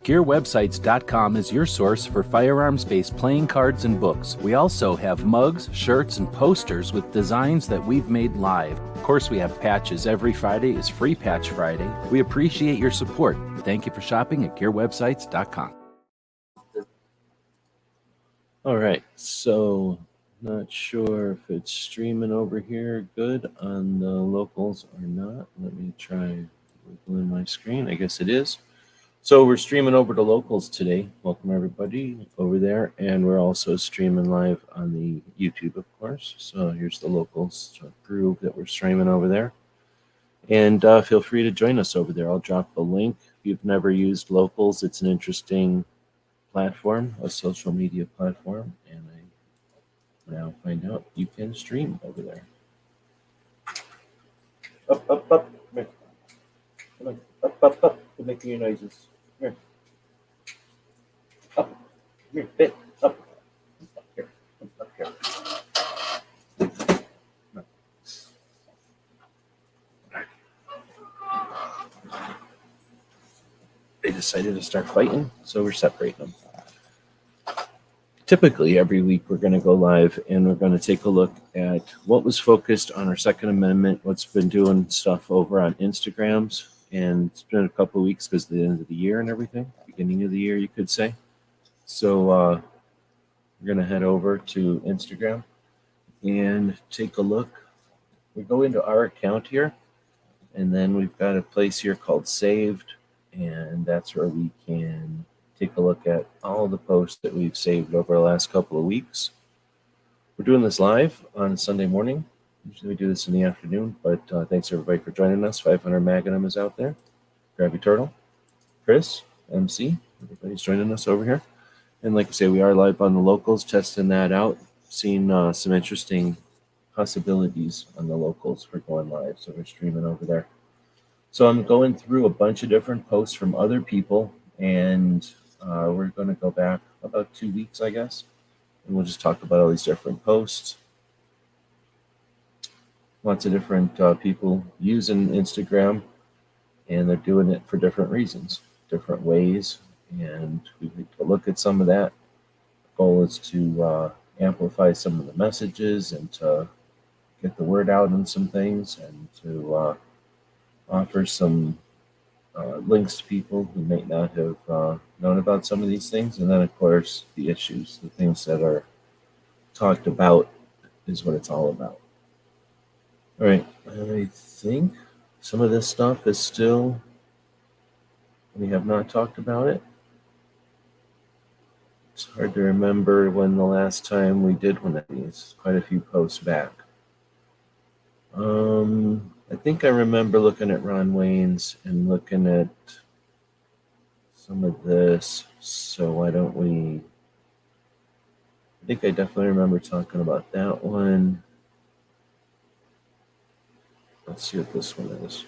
GearWebsites.com is your source for firearms-based playing cards and books. We also have mugs, shirts, and posters with designs that we've made live. Of course, we have patches. Every Friday is Free Patch Friday. We appreciate your support. Thank you for shopping at GearWebsites.com. All right, so not sure if it's streaming over here good on the locals or not. Let me try wiggling my screen. I guess it is. So we're streaming over to locals today. Welcome everybody over there. And we're also streaming live on the YouTube, of course. So here's the locals to prove that we're streaming over there. And feel free to join us over there. I'll drop the link. If you've never used locals, it's an interesting platform, a social media platform. And I now find out you can stream over there. Up, up, up. Come on. Up, up, up. Quit making your noises. Here. Up. Here. Bit. Up. Up here. Up here. No. They decided to start fighting, so we're separating them. Typically, every week we're going to go live and we're going to take a look at what was focused on our Second Amendment, what's been doing stuff over on Instagrams. And it's been a couple of weeks because of the end of the year and everything, beginning of the year, you could say. So we're going to head over to Instagram and take a look. We go into our account here, and then we've got a place here called Saved, and that's where we can take a look at all the posts that we've saved over the last couple of weeks. We're doing this live on Sunday morning. Usually we do this in the afternoon, but thanks everybody for joining us. 500 Magnum is out there. Grabby Turtle, Chris, MC, everybody's joining us over here. And like I say, we are live on the locals, testing that out, seeing some interesting possibilities on the locals for going live. So we're streaming over there. So I'm going through a bunch of different posts from other people, and we're going to go back about 2 weeks, I guess. And we'll just talk about all these different posts. Lots of different people using Instagram, and they're doing it for different reasons, different ways, and we need to look at some of that. The goal is to amplify some of the messages and to get the word out on some things, and to offer some links to people who may not have known about some of these things. And then, of course, the issues, the things that are talked about is what it's all about. All right, I think some of this stuff is still, we have not talked about it. It's hard to remember when the last time we did one of these, quite a few posts back. I think I remember looking at Ron Wayne's and looking at some of this, so why don't we, I think I definitely remember talking about that one. Let's see what this one is.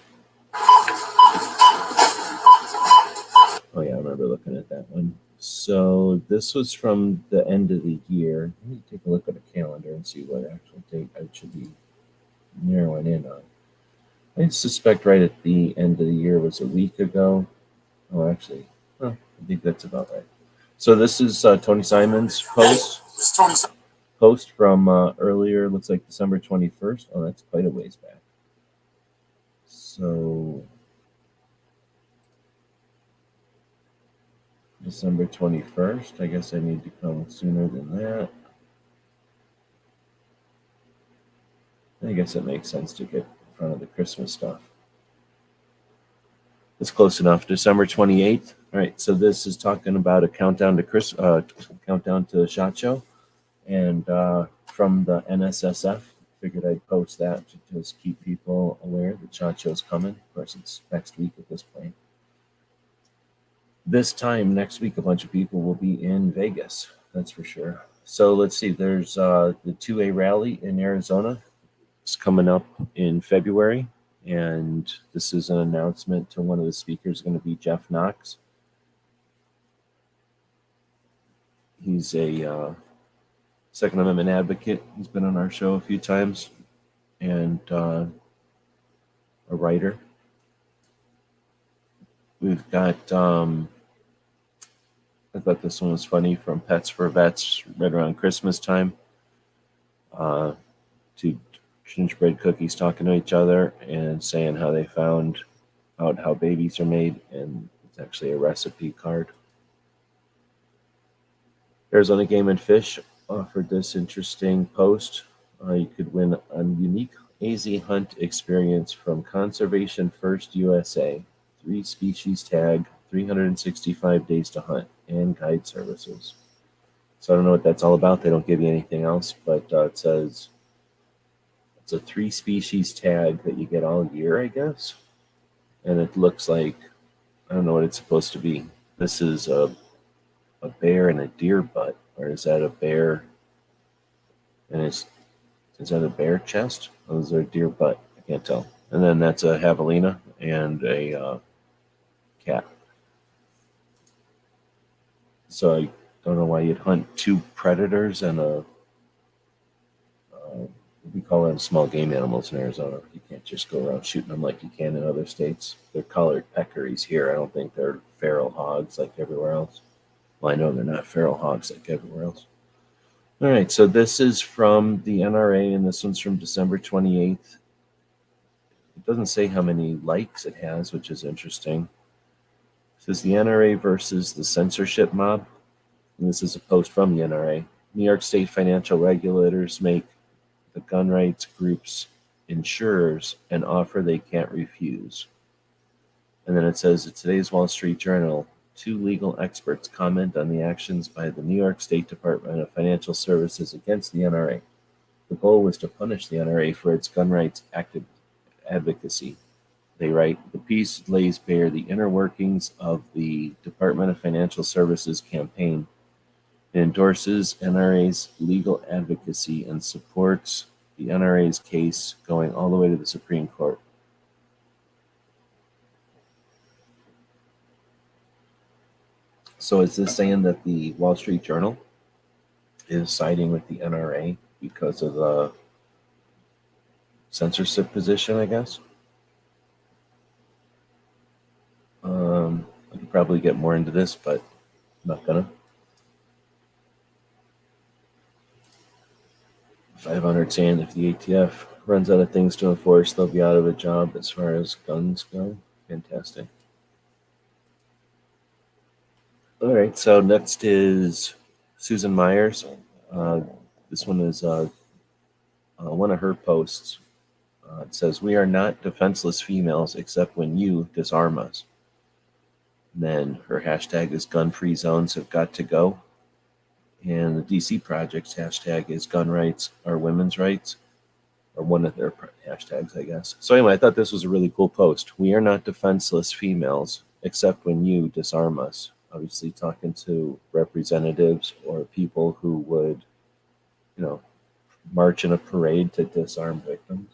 Oh yeah, I remember looking at that one. So this was from the end of the year. Let me take a look at a calendar and see what actual date I should be narrowing in on. I suspect right at the end of the year was a week ago. Oh, actually, I think that's about right. So this is Tony Simon's post from earlier, looks like December 21st. Oh, that's quite a ways back. So December 21st, I guess I need to come sooner than that. I guess it makes sense to get in front of the Christmas stuff. It's close enough. December 28th. All right, so this is talking about a countdown to SHOT Show, and from the NSSF. Figured I'd post that to just keep people aware that SHOT Show's coming. Of course, it's next week at this point. This time next week, a bunch of people will be in Vegas. That's for sure. So let's see. There's the 2A rally in Arizona. It's coming up in February. And this is an announcement to one of the speakers, going to be Jeff Knox. He's a Second Amendment advocate. He's been on our show a few times, and a writer. We've got I thought this one was funny from Pets for Vets right around Christmas time. Two gingerbread cookies talking to each other and saying how they found out how babies are made, and it's actually a recipe card. Arizona Game and Fish offered this interesting post. You could win a unique AZ hunt experience from Conservation First USA, 3 species tag, 365 days to hunt, and guide services. So I don't know what that's all about. They don't give you anything else, but it says it's a 3 species tag that you get all year, I guess. And it looks like, I don't know what it's supposed to be. This is a bear and a deer butt, or is that a bear and is that a bear chest? Or is there a deer butt? I can't tell. And then that's a javelina and a cat. So I don't know why you'd hunt 2 predators and we call them small game animals in Arizona. You can't just go around shooting them like you can in other states. They're collared peccaries here. I don't think they're feral hogs like everywhere else. Well, I know they're not feral hogs like everywhere else. All right, so this is from the NRA, and this one's from December 28th. It doesn't say how many likes it has, which is interesting. It says the NRA versus the censorship mob, and this is a post from the NRA. New York State financial regulators make the gun rights groups insurers an offer they can't refuse. And then it says in today's Wall Street Journal, 2 legal experts comment on the actions by the New York State Department of Financial Services against the NRA. The goal was to punish the NRA for its gun rights advocacy. They write, the piece lays bare the inner workings of the Department of Financial Services campaign. It endorses NRA's legal advocacy and supports the NRA's case going all the way to the Supreme Court. So is this saying that the Wall Street Journal is siding with the NRA because of the censorship position, I guess? I could probably get more into this, but I'm not gonna. 500 saying if the ATF runs out of things to enforce, they'll be out of a job as far as guns go. Fantastic. All right, so next is Susan Myers. This one is one of her posts. It says, we are not defenseless females except when you disarm us. And then her hashtag is gun free zones have got to go. And the DC Project's hashtag is gun rights are women's rights, or one of their hashtags, I guess. So anyway, I thought this was a really cool post. We are not defenseless females except when you disarm us. Obviously talking to representatives or people who would, march in a parade to disarm victims.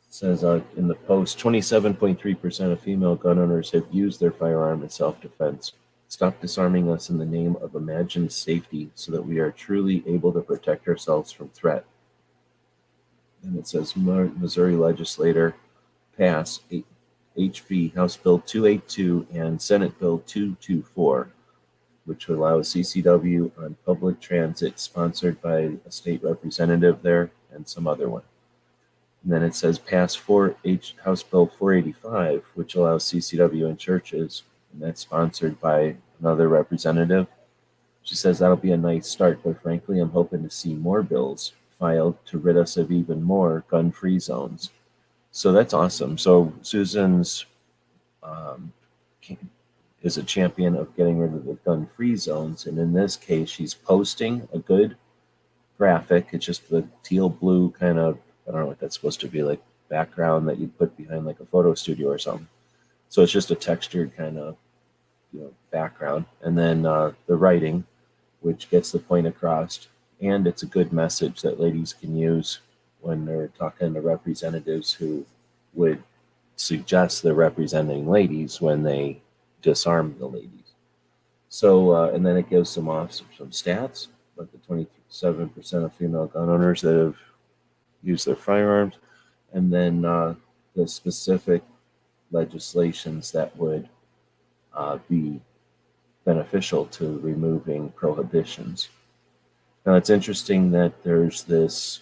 It says in the post, 27.3% of female gun owners have used their firearm in self-defense. Stop disarming us in the name of imagined safety so that we are truly able to protect ourselves from threat. And it says Missouri legislator pass HB House Bill 282 and Senate Bill 224, which would allow CCW on public transit sponsored by a state representative there and some other one. And then it says pass House Bill 485, which allows CCW in churches, and that's sponsored by another representative. She says that'll be a nice start, but frankly, I'm hoping to see more bills filed to rid us of even more gun-free zones. So that's awesome. So Susan's is a champion of getting rid of the gun-free zones, and in this case, she's posting a good graphic. It's just the teal blue kind of, I don't know what that's supposed to be, like background that you put behind like a photo studio or something. So it's just a textured kind of background, and then the writing, which gets the point across, and it's a good message that ladies can use when they're talking to representatives who would suggest they're representing ladies when they disarm the ladies. So, and then it gives some stats, like the 27% of female gun owners that have used their firearms, and then the specific legislations that would be beneficial to removing prohibitions. Now, it's interesting that there's this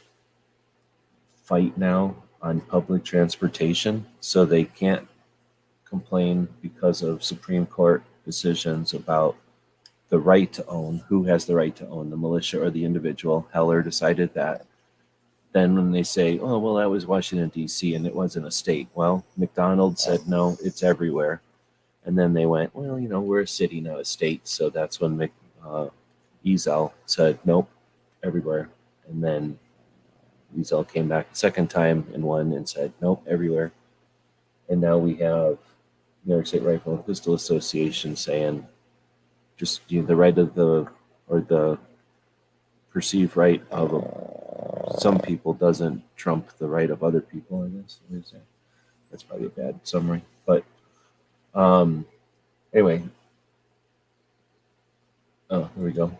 fight now on public transportation, so they can't complain because of Supreme Court decisions about the right to own, who has the right to own, the militia or the individual. Heller decided that. Then when they say, oh, well, that was Washington, D.C., and it wasn't a state. Well, McDonald's said, no, it's everywhere. And then they went, well, we're a city, not a state. So that's when Ezel said, nope, everywhere. And then Ezel came back a second time and won and said, nope, everywhere. And now we have New York State Rifle and Pistol Association saying just the right of the perceived right of some people doesn't trump the right of other people, I guess. That's probably a bad summary. But anyway. Oh, here we go.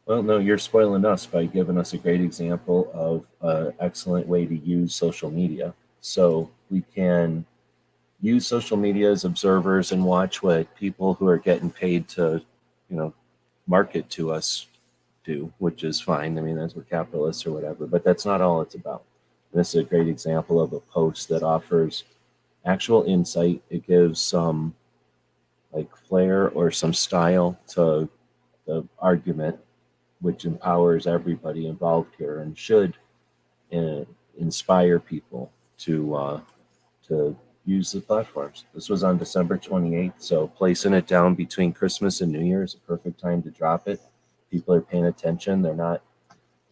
Well, no, you're spoiling us by giving us a great example of an excellent way to use social media. So we can use social media as observers and watch what people who are getting paid to, market to us do, which is fine. I mean, that's what capitalists or whatever, but that's not all it's about. And this is a great example of a post that offers actual insight. It gives some flair or some style to the argument, which empowers everybody involved here and should inspire people to use the platforms. This was on December 28th, so placing it down between Christmas and New Year is a perfect time to drop it. People are paying attention. They're not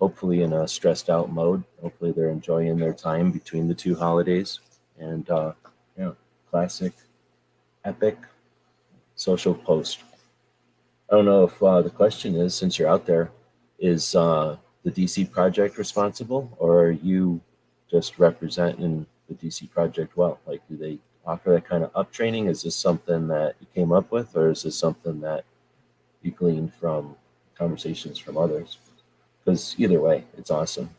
hopefully in a stressed out mode. Hopefully they're enjoying their time between the two holidays. And classic, epic social post. I don't know if the question is, since you're out there, is the DC Project responsible, or are you just representing the DC Project well? Do they offer that kind of up training? Is this something that you came up with, or is this something that you gleaned from conversations from others? Because either way, it's awesome.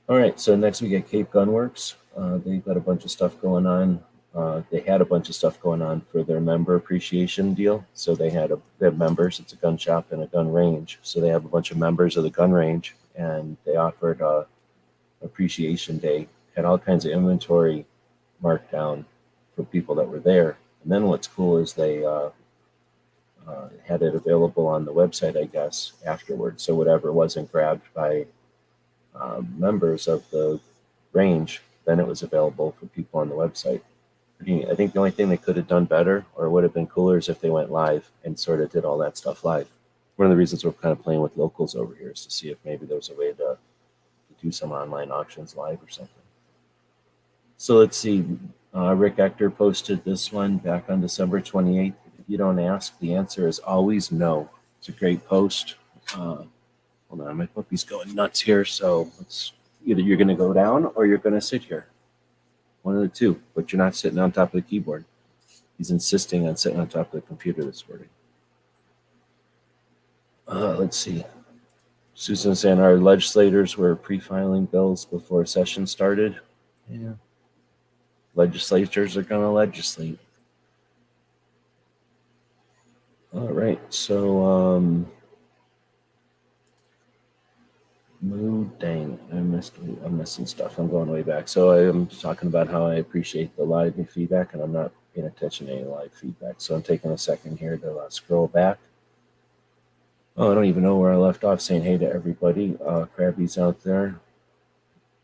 All right, so next we get Cape Gunworks. They've got a bunch of stuff going on. They had a bunch of stuff going on for their member appreciation deal. So they have members. It's a gun shop and a gun range. So they have a bunch of members of the gun range, and they offered a appreciation day. Had all kinds of inventory marked down for people that were there. And then what's cool is they had it available on the website, I guess, afterwards. So whatever wasn't grabbed by members of the range, then it was available for people on the website. I think the only thing they could have done better, or would have been cooler, is if they went live and sort of did all that stuff live. One of the reasons we're kind of playing with locals over here is to see if maybe there was a way to do some online auctions live or something. So let's see. Rick Ector posted this one back on December 28th. If you don't ask, the answer is always no. It's a great post. Hold on, my puppy's going nuts here. So it's either you're going to go down or you're going to sit here. One of the two, but you're not sitting on top of the keyboard. He's insisting on sitting on top of the computer this morning. Let's see. Susan saying our legislators were pre-filing bills before session started. Yeah. Legislatures are going to legislate. All right, so dang, I'm missing stuff. I'm going way back. So I'm talking about how I appreciate the live feedback, and I'm not paying attention to any live feedback. So I'm taking a second here to scroll back. Oh, I don't even know where I left off saying hey to everybody. Krabby's out there.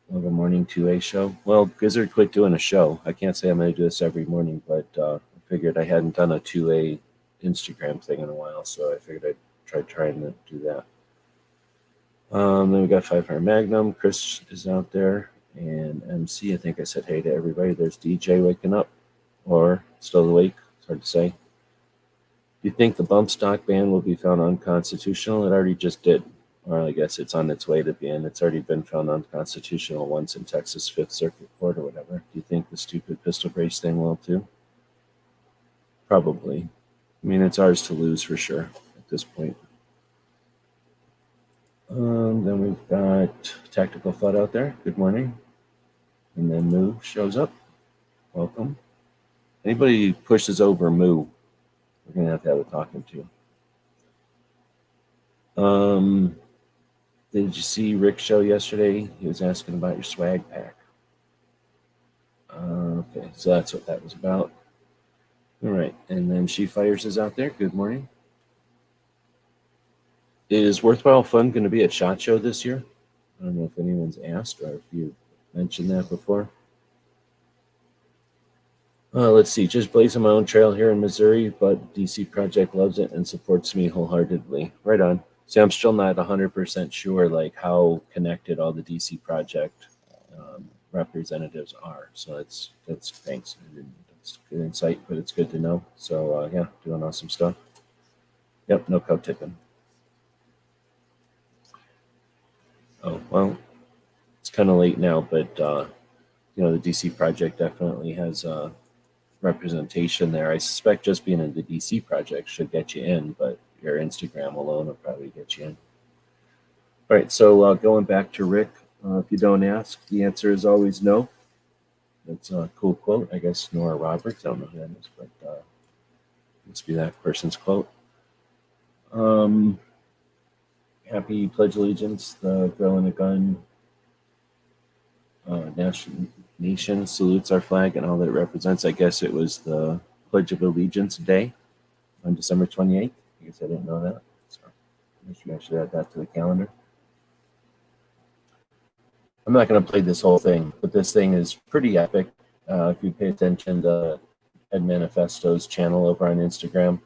Well, good morning 2A show. Well, Gizzard quit doing a show. I can't say I'm going to do this every morning, but I figured I hadn't done a 2A Instagram thing in a while, so I figured I'd try trying to do that. Then we got 500 Magnum. Chris is out there, and MC. I think I said hey to everybody. There's DJ waking up, or still awake. It's hard to say. Do you think the bump stock ban will be found unconstitutional? It already just did. Or I guess it's on its way to being. It's already been found unconstitutional once in Texas Fifth Circuit Court or whatever. Do you think the stupid pistol brace thing will too? Probably. I mean, it's ours to lose for sure at this point. Then we've got Tactical Thought out there. Good morning. And then Moo shows up. Welcome. Anybody pushes over Moo we're gonna have a talking to. Did you see Rick's show yesterday? He was asking about your swag pack. Okay, so that's what that was about. All right, and then She Fires is out there. Good morning. Is Worthwhile Fun going to be at SHOT Show this year? I don't know if anyone's asked or if you mentioned that before. Let's see, just blazing my own trail here in Missouri, but DC Project loves it and supports me wholeheartedly. Right on. See, I'm still not 100% sure like how connected all the DC Project representatives are. So that's thanks. That's good insight, but it's good to know. So yeah, doing awesome stuff. Yep, no cow tipping. Oh well, it's kind of late now, but you know the DC Project definitely has representation there. I suspect just being in the DC Project should get you in, but your Instagram alone will probably get you in. All right, so going back to Rick, if you don't ask, the answer is always no. That's a cool quote. I guess Nora Roberts, I don't know who that is, but must be that person's quote. Happy Pledge Allegiance, the girl in the gun nation salutes our flag and all that it represents. I guess it was the Pledge of Allegiance Day on December 28th. I guess I didn't know that. So I should add that to the calendar. I'm not going to play this whole thing, but this thing is pretty epic. If you pay attention to Ed Manifesto's channel over on Instagram,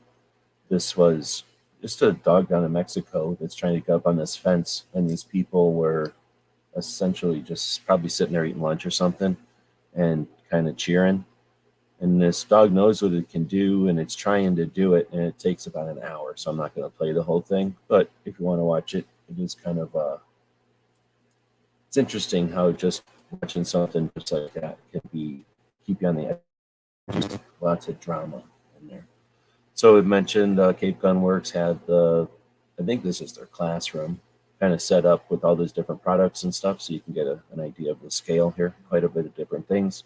this was just a dog down in Mexico that's trying to get up on this fence, and these people were essentially just probably sitting there eating lunch or something and kind of cheering. And this dog knows what it can do, and it's trying to do it, and it takes about an hour. So I'm not going to play the whole thing, but if you want to watch it, it is kind of it's interesting how just watching something just like that can keep you on the edge. Just lots of drama in there. So it mentioned Cape Gun Works had I think this is their classroom, kind of set up with all those different products and stuff, so you can get an idea of the scale here. Quite a bit of different things,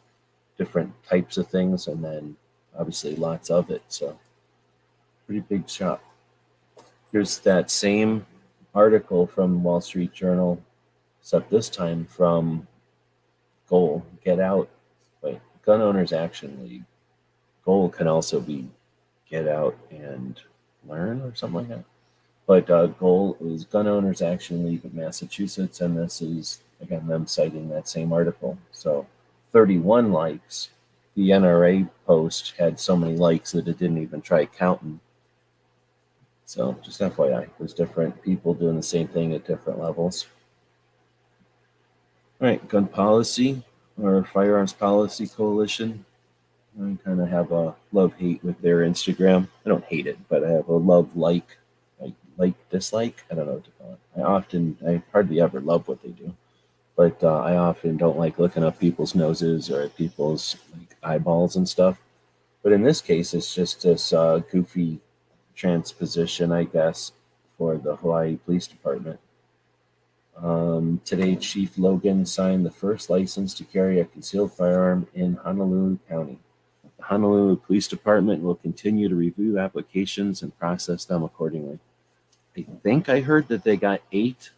different types of things, and then obviously lots of it. So pretty big shop. Here's that same article from Wall Street Journal, except this time from Goal, Get Out. Wait, Gun Owners Action League. Goal can also be Get Out and Learn or something like that. But Goal is Gun Owners Action League of Massachusetts, and this is, again, them citing that same article. So 31 likes. The NRA post had so many likes that it didn't even try counting. So just FYI, there's different people doing the same thing at different levels. All right, Gun Policy, or Firearms Policy Coalition. I kind of have a love-hate with their Instagram. I don't hate it, but I have a love-like, dislike. I don't know what to call it. I hardly ever love what they do, but I often don't like looking up people's noses or at people's eyeballs and stuff. But in this case, it's just this goofy transposition, I guess, for the Hawaii Police Department. Today, Chief Logan signed the first license to carry a concealed firearm in Honolulu County. The Honolulu Police Department will continue to review applications and process them accordingly. I think I heard that they got 8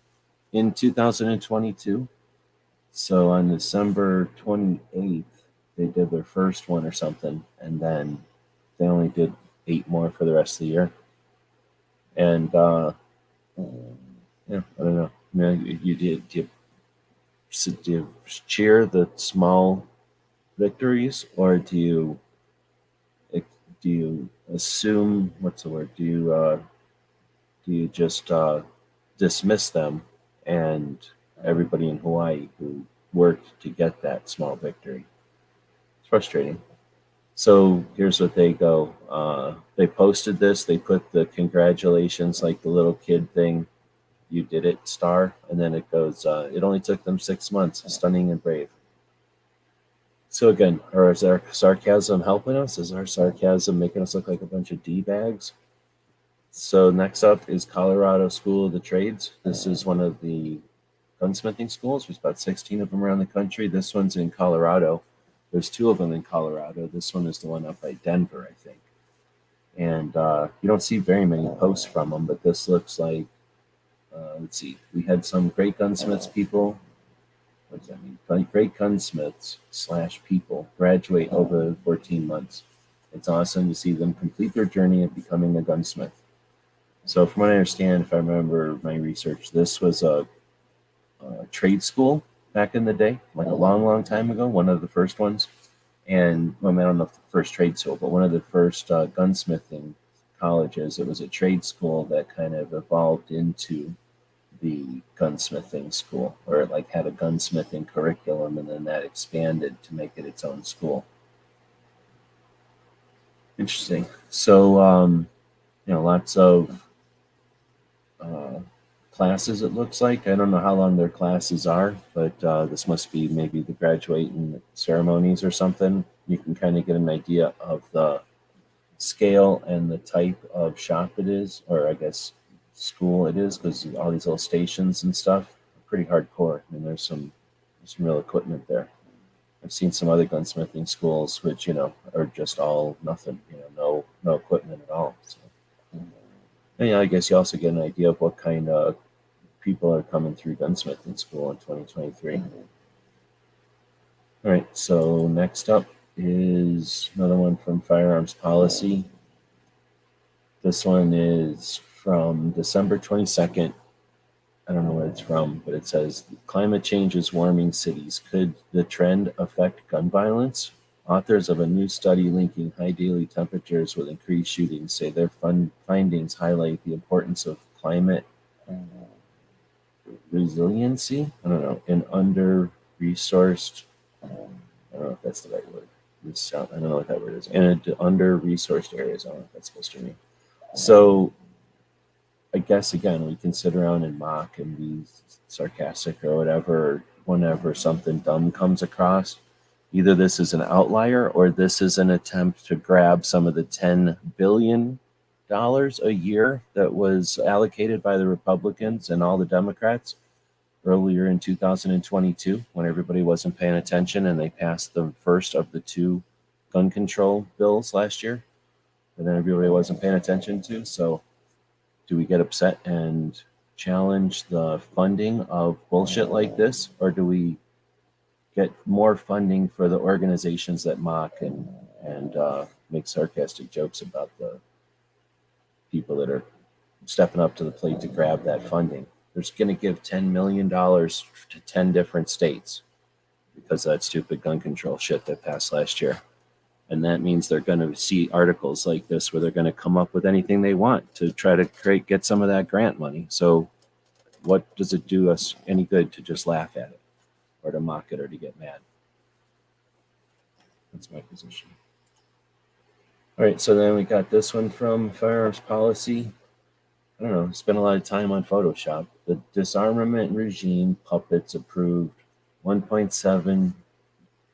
in 2022. So on December 28th, they did their first one or something, and then they only did 8 more for the rest of the year. And yeah, I don't know. Do you cheer the small victories, or do you assume, what's the word? Do you just dismiss them and everybody in Hawaii who worked to get that small victory? It's frustrating. So here's what they go. They posted this. They put the congratulations, like the little kid thing. You did it, star. And then it goes, it only took them 6 months. Stunning and brave. So again, is our sarcasm helping us? Is our sarcasm making us look like a bunch of D-bags? So next up is Colorado School of the Trades. This is one of the gunsmithing schools. There's about 16 of them around the country. This one's in Colorado. There's 2 of them in Colorado. This one is the one up by Denver, I think. And you don't see very many posts from them, but this looks like, let's see, we had some great gunsmiths people. What does that mean? Great gunsmiths / people graduate over 14 months. It's awesome to see them complete their journey of becoming a gunsmith. So from what I understand, if I remember my research, this was a trade school back in the day, like a long, long time ago, one of the first ones. And well, I don't know if the first trade school, but one of the first gunsmithing colleges. It was a trade school that kind of evolved into the gunsmithing school, or it like had a gunsmithing curriculum, and then that expanded to make it its own school. Interesting. So, lots of classes, it looks like. I don't know how long their classes are, but this must be maybe the graduating ceremonies or something. You can kind of get an idea of the scale and the type of shop it is, or I guess school it is, because all these little stations and stuff are pretty hardcore. I mean, there's some real equipment there. I've seen some other gunsmithing schools which are just all nothing, no equipment at all. So, and, I guess you also get an idea of what kind of people are coming through gunsmithing school in 2023. All right, so next up is another one from Firearms Policy. This one is from December 22nd. I don't know where it's from, but it says, climate change is warming cities. Could the trend affect gun violence? Authors of a new study linking high daily temperatures with increased shootings say their findings highlight the importance of climate resiliency. I don't know, in under-resourced, I don't know if that's the right word. I don't know what that word is. In under-resourced areas, I don't know what that's supposed to mean. So I guess, again, we can sit around and mock and be sarcastic or whatever whenever something dumb comes across. Either this is an outlier or this is an attempt to grab some of the $10 billion a year that was allocated by the Republicans and all the Democrats earlier in 2022 when everybody wasn't paying attention, and they passed the first of the two gun control bills last year that everybody wasn't paying attention to. So do we get upset and challenge the funding of bullshit like this, or do we get more funding for the organizations that mock and make sarcastic jokes about the people that are stepping up to the plate to grab that funding? They're just going to give $10 million to 10 different states because of that stupid gun control shit that passed last year. And that means they're going to see articles like this where they're going to come up with anything they want to try to get some of that grant money. So what does it do us any good to just laugh at it or to mock it or to get mad? That's my position. All right, so then we got this one from Firearms Policy. I don't know, spent a lot of time on Photoshop. The disarmament regime puppets approved 1.7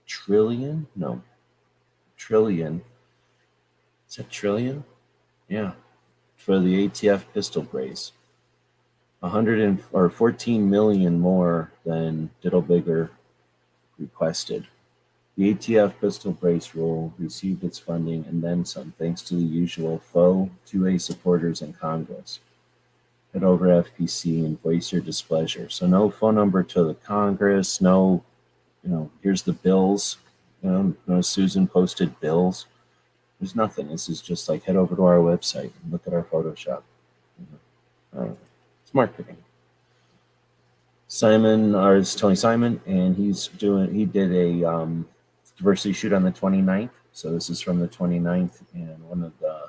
trillion? No. Trillion. Is that trillion? Yeah. For the ATF pistol brace. 14 million more than Diddle Bigger requested. The ATF pistol brace rule received its funding and then some, thanks to the usual faux 2A supporters in Congress. Head over FPC and voice your displeasure. So no phone number to the Congress, no, here's the bills. No Susan posted bills. There's nothing. This is just like head over to our website and look at our Photoshop. It's marketing. Tony Simon, and he did a diversity shoot on the 29th. So this is from the 29th, and one of the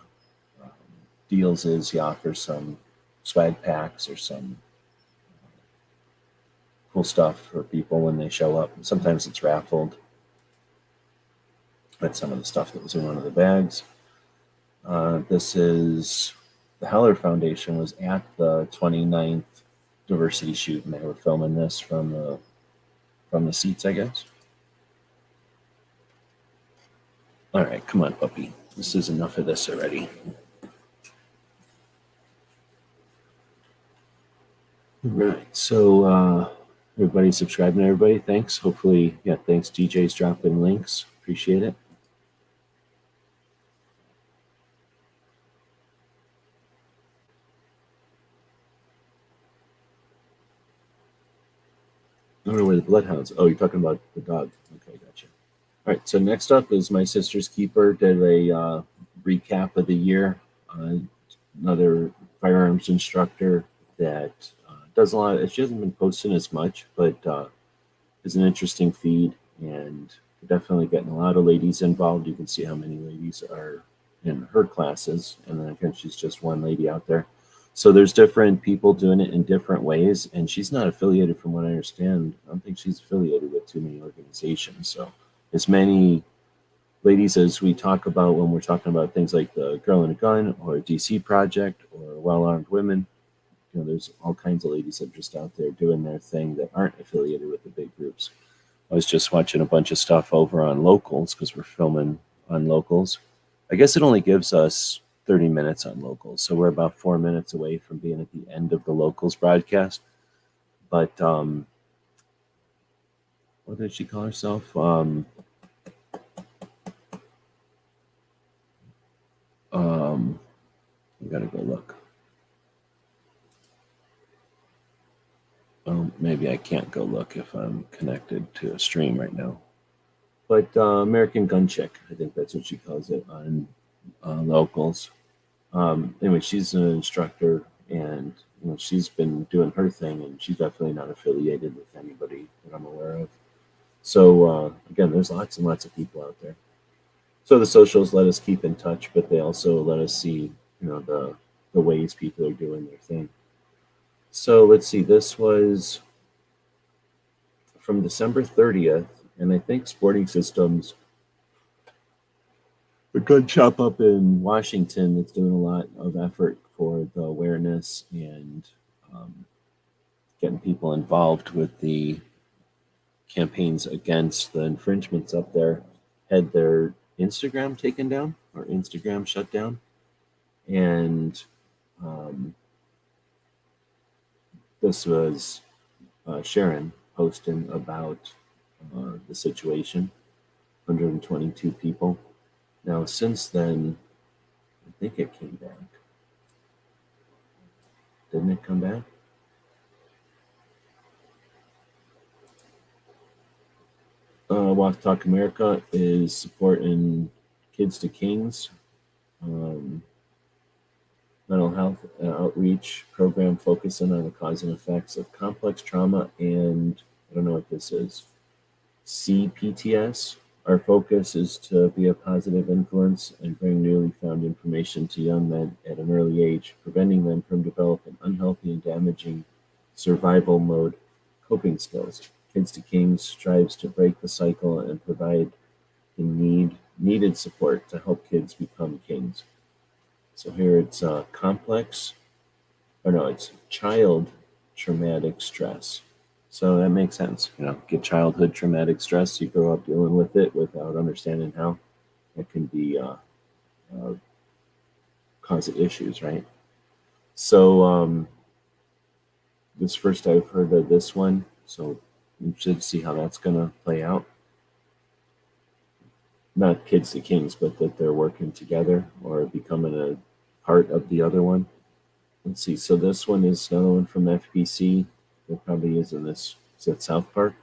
deals is he offers some swag packs or some cool stuff for people when they show up. Sometimes it's raffled. That's some of the stuff that was in one of the bags. This is the Heller Foundation was at the 29th diversity shoot, and they were filming this from the seats, I guess. All right, come on, puppy. This is enough of this already. All right, so everybody subscribing, everybody. Thanks. Hopefully, thanks. DJ's dropping links. Appreciate it. I don't know where the bloodhounds. Oh, you're talking about the dog. Okay, gotcha. All right. So next up is my sister's keeper. Did a recap of the year. Another firearms instructor that does a lot. She hasn't been posting as much, but is an interesting feed and definitely getting a lot of ladies involved. You can see how many ladies are in her classes, and then again, she's just one lady out there. So there's different people doing it in different ways, and she's not affiliated, from what I understand. I don't think she's affiliated with too many organizations. So as many ladies as we talk about when we're talking about things like the Girl in a Gun or DC Project or Well Armed Women, there's all kinds of ladies that are just out there doing their thing that aren't affiliated with the big groups. I was just watching a bunch of stuff over on Locals because we're filming on Locals. I guess it only gives us 30 minutes on Locals, so we're about 4 minutes away from being at the end of the Locals broadcast. But what did she call herself? I gotta go look. Maybe I can't go look if I'm connected to a stream right now. But American Gun Chick, I think that's what she calls it on Locals. Anyway, she's an instructor, and she's been doing her thing, and she's definitely not affiliated with anybody that I'm aware of. So again, there's lots and lots of people out there. So the socials let us keep in touch, but they also let us see, the ways people are doing their thing. So let's see. This was from December 30th, and I think Sporting Systems, a gun shop up in Washington that's doing a lot of effort for the awareness and getting people involved with the campaigns against the infringements up there, had their Instagram taken down or Instagram shut down. And this was Sharon posting about the situation, 122 people. Now, since then, I think it came back. Didn't it come back? Walk Talk America is supporting Kids to Kings mental health outreach program focusing on the cause and effects of complex trauma and, I don't know what this is, CPTS. Our focus is to be a positive influence and bring newly found information to young men at an early age, preventing them from developing unhealthy and damaging survival mode coping skills. Kids to Kings strives to break the cycle and provide the needed support to help kids become kings. So here it's it's child traumatic stress. So that makes sense. Get childhood traumatic stress. You grow up dealing with it without understanding how. It can be cause issues, right? So this first I've heard of this one. So you should see how that's going to play out. Not Kids to Kings, but that they're working together or becoming a part of the other one. Let's see. So this one is another one from FPC. There probably is in this. Is that South Park?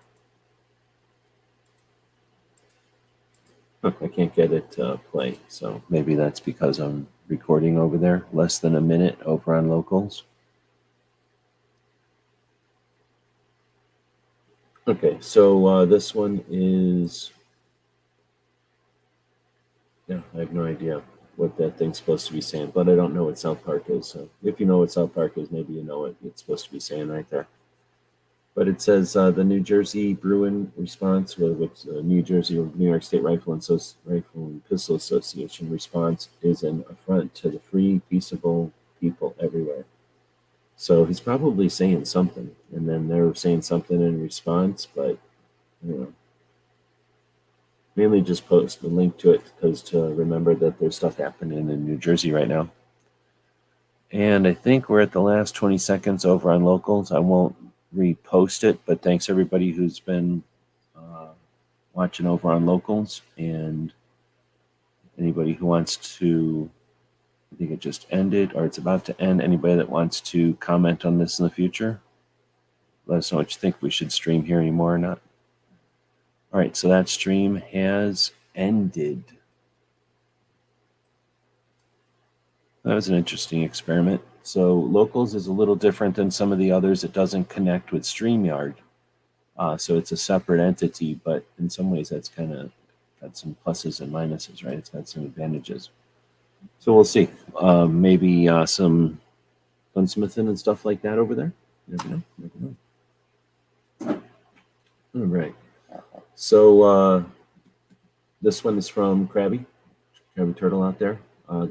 I can't get it to play. So maybe that's because I'm recording over there. Less than a minute over on Locals. Okay, so this one is, I have no idea what that thing's supposed to be saying, but I don't know what South Park is. So if you know what South Park is, maybe you know what it's supposed to be saying right there. But it says the New Jersey Bruin response, which New York State Rifle and Pistol Association response is an affront to the free, peaceable people everywhere. So he's probably saying something, and then they're saying something in response, but mainly just post a link to it because to remember that there's stuff happening in New Jersey right now. And I think we're at the last 20 seconds over on Locals. I won't repost it, but thanks everybody who's been watching over on Locals, and anybody who wants to, I think it just ended or it's about to end. Anybody that wants to comment on this in the future, Let us know what you think. We should stream here anymore or not. All right, so that stream has ended. That was an interesting experiment. So Locals is a little different than some of the others. It doesn't connect with StreamYard. So it's a separate entity, but in some ways that's kind of got some pluses and minuses, right? It's got some advantages. So we'll see. Maybe some gunsmithing and stuff like that over there. You never know. Never know. All right. So this one is from Krabby Turtle out there.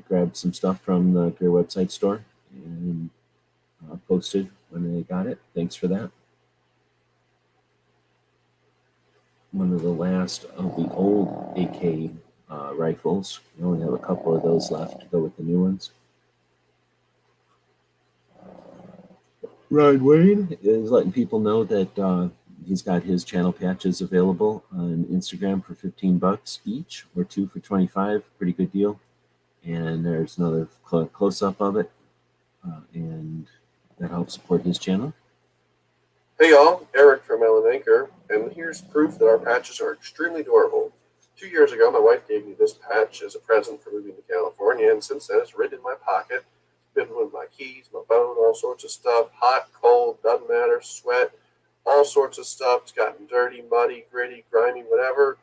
Grabbed some stuff from the Gear website store and posted when they got it. Thanks for that. One of the last of the old AK rifles. We only have a couple of those left to go with the new ones. Ryan Wayne is letting people know that he's got his channel patches available on Instagram for $15 each, or 2 for $25. Pretty good deal. And there's another close-up of it, and that helps support his channel. Hey y'all, Eric from Ellen Anchor, and here's proof that our patches are extremely durable. 2 years ago, my wife gave me this patch as a present for moving to California, and since then it's ridden in my pocket. It's been with my keys, my phone, all sorts of stuff, hot, cold, doesn't matter, sweat, all sorts of stuff. It's gotten dirty, muddy, gritty, grimy, whatever,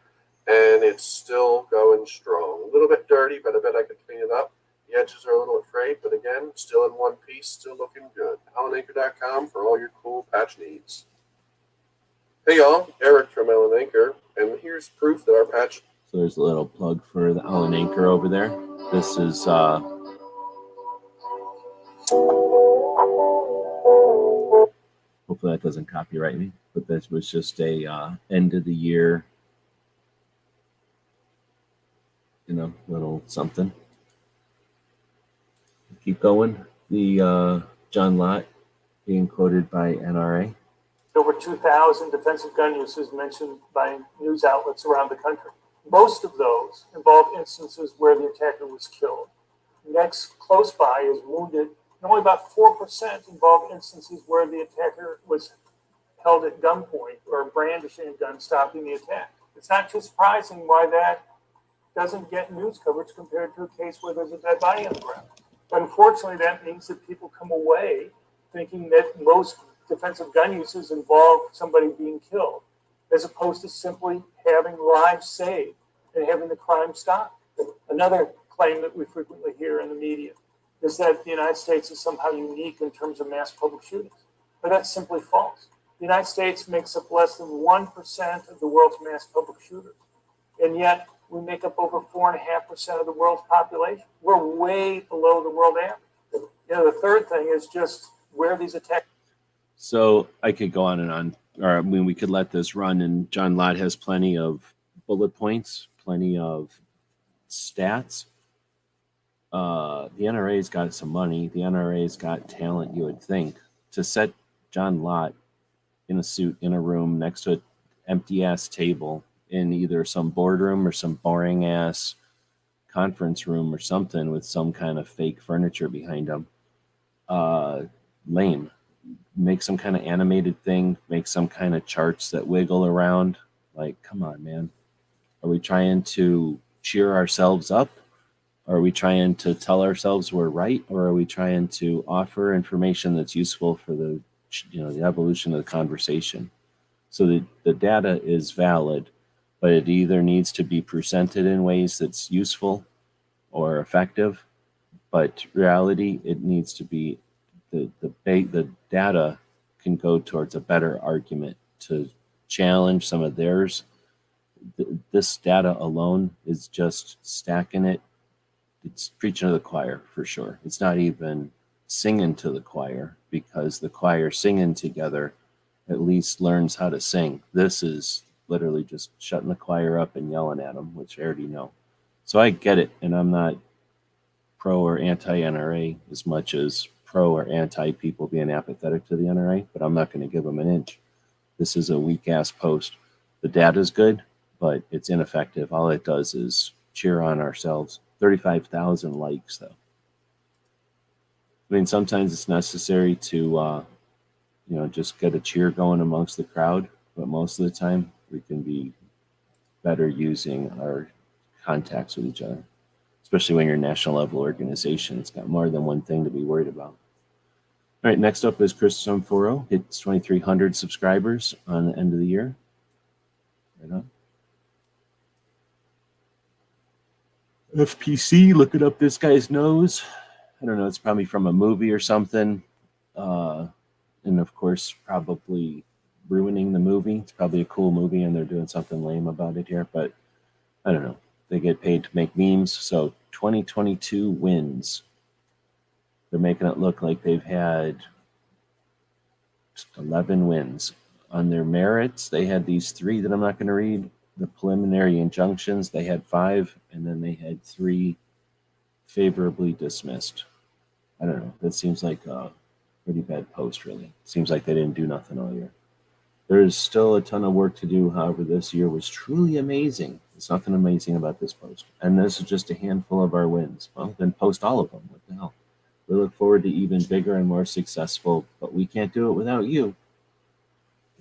and it's still going strong. A little bit dirty, but I bet I could clean it up. The edges are a little frayed, but again, still in one piece, still looking good. AllenAnchor.com for all your cool patch needs. Hey y'all, Eric from Allen Anchor, and here's proof that our patch. So there's a little plug for the Allen Anchor over there. This is hopefully that doesn't copyright me, but this was just a end of the year, little something. Keep going. The John Lott being quoted by NRA. Over 2,000 defensive gun uses mentioned by news outlets around the country. Most of those involve instances where the attacker was killed. Next, close by is wounded, and only about 4% involve instances where the attacker was held at gunpoint or brandishing a gun, stopping the attack. It's not too surprising why that doesn't get news coverage compared to a case where there's a dead body on the ground. But unfortunately, that means that people come away thinking that most defensive gun uses involve somebody being killed, as opposed to simply having lives saved and having the crime stopped. Another claim that we frequently hear in the media is that the United States is somehow unique in terms of mass public shootings. But that's simply false. The United States makes up less than 1% of the world's mass public shooters. And yet we make up over 4.5% of the world's population. We're way below the world average. The third thing is just where these attacks. So I could go on and on, or I mean, we could let this run, and John Lott has plenty of bullet points, plenty of stats. The NRA's got some money. The NRA's got talent, you would think. To set John Lott in a suit in a room next to an empty-ass table in either some boardroom or some boring-ass conference room or something with some kind of fake furniture behind him, lame. Make some kind of animated thing, make some kind of charts that wiggle around. Like, come on, man. Are we trying to cheer ourselves up? Are we trying to tell ourselves we're right? Or are we trying to offer information that's useful for the evolution of the conversation? So the data is valid, but it either needs to be presented in ways that's useful or effective. But reality, it needs to be the data can go towards a better argument to challenge some of theirs. This data alone is just stacking it. It's preaching to the choir for sure. It's not even singing to the choir, because the choir singing together at least learns how to sing. This is literally just shutting the choir up and yelling at them, which I already know. So I get it, and I'm not pro or anti-NRA as much as pro or anti people being apathetic to the NRA, but I'm not going to give them an inch. This is a weak-ass post. The data's good, but it's ineffective. All it does is cheer on ourselves. 35,000 likes, though. I mean, sometimes it's necessary to, just get a cheer going amongst the crowd. But most of the time, we can be better using our contacts with each other, especially when you're a national level organization. It's got more than one thing to be worried about. All right, next up is Chris Somforo. Hits 2,300 subscribers on the end of the year. Right on. FPC, looking up this guy's nose. I don't know, it's probably from a movie or something. And of course, probably ruining the movie. It's probably a cool movie and they're doing something lame about it here, but I don't know. They get paid to make memes. So 2022 wins. They're making it look like they've had 11 wins. On their merits, they had these 3 that I'm not going to read. The preliminary injunctions, they had 5, and then they had 3 favorably dismissed. I don't know. That seems like a pretty bad post, really. Seems like they didn't do nothing all year. There's still a ton of work to do. However, this year was truly amazing. There's nothing amazing about this post. And this is just a handful of our wins. Well, then post all of them. What the hell? We look forward to even bigger and more successful, but we can't do it without you.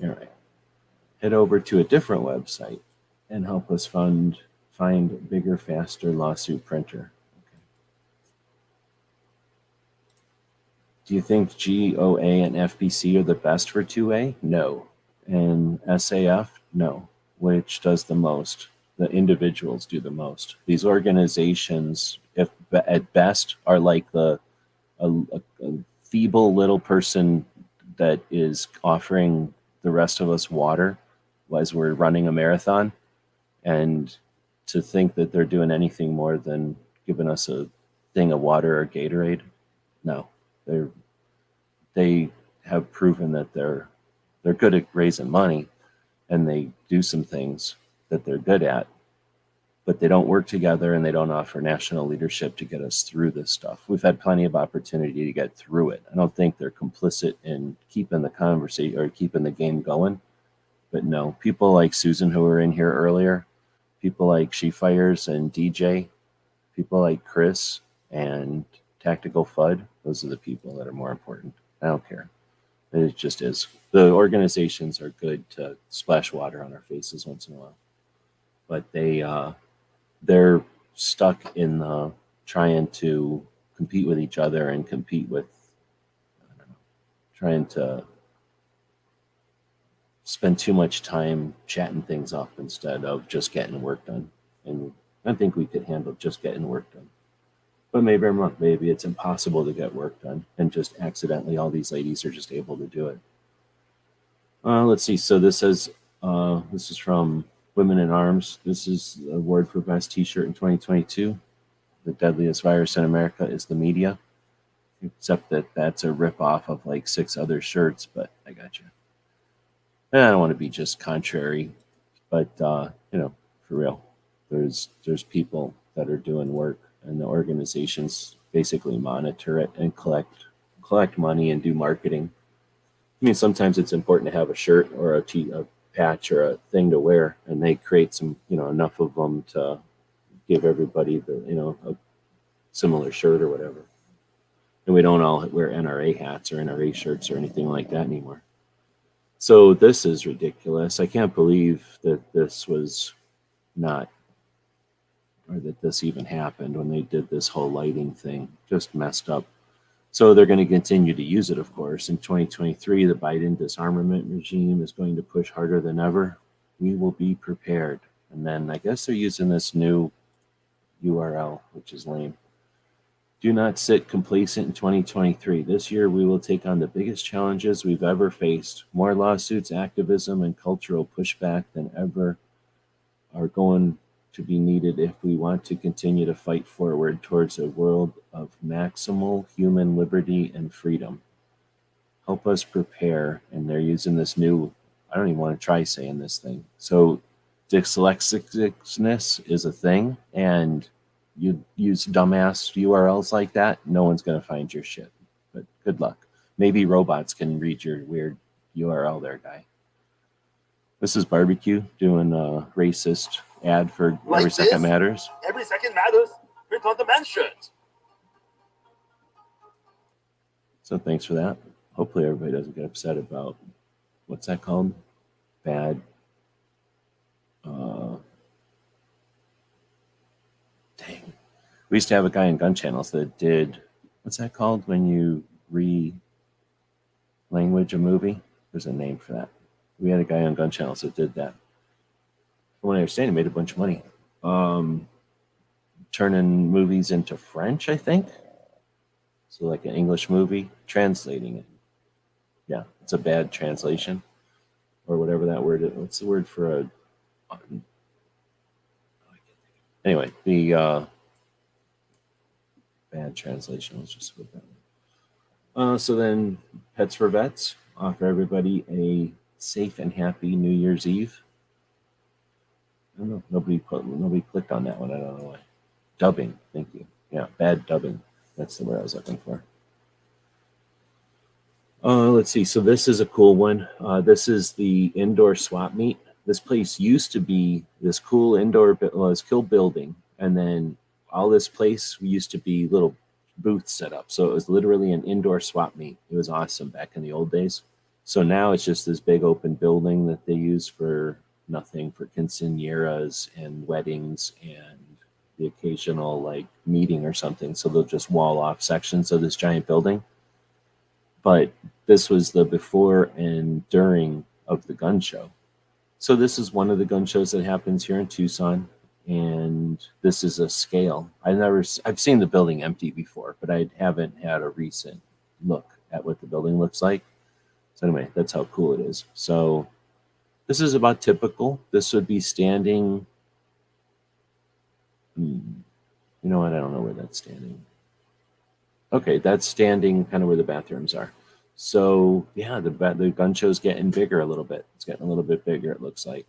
All right. Head over to a different website and help us find bigger, faster lawsuit printer. Okay. Do you think GOA and FPC are the best for 2A? No. And SAF? No. Which does the most? The individuals do the most. These organizations, if at best, are like a feeble little person that is offering the rest of us water as we're running a marathon. And to think that they're doing anything more than giving us a thing of water or Gatorade, no. They have proven that they're good at raising money and they do some things that they're good at, but they don't work together and they don't offer national leadership to get us through this stuff. We've had plenty of opportunity to get through it. I don't think they're complicit in keeping the conversation or keeping the game going. But no, people like Susan who were in here earlier, people like She Fires and DJ, people like Chris and Tactical FUD, those are the people that are more important. I don't care. It just is. The organizations are good to splash water on our faces once in a while. But they're stuck in trying to compete with each other and compete with, I don't know, trying to spend too much time chatting things up instead of just getting work done. And I think we could handle just getting work done. But maybe I'm wrong. Maybe it's impossible to get work done and just accidentally all these ladies are just able to do it. Let's see. So this says, this is from Women in Arms. This is the award for best t-shirt in 2022. The deadliest virus in America is the media, except that that's a rip-off of like 6 other shirts, but I got you. And I don't want to be just contrary, but for real, there's people that are doing work and the organizations basically monitor it and collect money and do marketing. I mean, sometimes it's important to have a shirt or a patch or a thing to wear, and they create some, enough of them to give everybody the, a similar shirt or whatever. And we don't all wear NRA hats or NRA shirts or anything like that anymore. So this is ridiculous. I can't believe that this was not, or that this even happened when they did this whole lighting thing. Just messed up. So they're going to continue to use it, of course. In 2023, the Biden disarmament regime is going to push harder than ever. We will be prepared. And then I guess they're using this new URL, which is lame. Do not sit complacent in 2023. This year, we will take on the biggest challenges we've ever faced. More lawsuits, activism, and cultural pushback than ever are going to be needed if we want to continue to fight forward towards a world of maximal human liberty and freedom. Help us prepare. And they're using this new, I don't even want to try saying this thing. So dyslexicness is a thing, and you use dumbass URLs like that, no one's going to find your shit. But good luck. Maybe robots can read your weird URL there, guy. This is Barbecue doing a racist ad for Like Every Second this? Matters. Every second matters. Print on demand shirt. So thanks for that. hopefully everybody doesn't get upset about what's that called? Bad. Dang. We used to have a guy in gun channels that did, what's that called when you language a movie? There's a name for that. We had a guy on gun channels that did that. From what I understand, he made a bunch of money. Turning movies into French, I think. So like an English movie, translating it. Yeah, it's a bad translation or whatever that word is. What's the word for a... Anyway, the bad translation. Let's just put that. So then, Pets for Vets offer everybody a safe and happy New Year's Eve. I don't know. Nobody clicked on that one. I don't know why. Dubbing. Thank you. Yeah, bad dubbing. That's the word I was looking for. Let's see. So this is a cool one. This is the indoor swap meet. This place used to be this cool indoor building, and then all this place used to be little booths set up. So it was literally an indoor swap meet. It was awesome back in the old days. So now it's just this big open building that they use for nothing, for quinceañeras and weddings and the occasional like meeting or something. So they'll just wall off sections of this giant building. But this was the before and during of the gun show. So this is one of the gun shows that happens here in Tucson, and this is a scale. I've seen the building empty before, but I haven't had a recent look at what the building looks like. So anyway, that's how cool it is. So this is about typical. This would be standing. You know what? I don't know where that's standing. Okay, that's standing kind of where the bathrooms are. So yeah, the gun show's getting bigger a little bit. It's getting a little bit bigger, it looks like.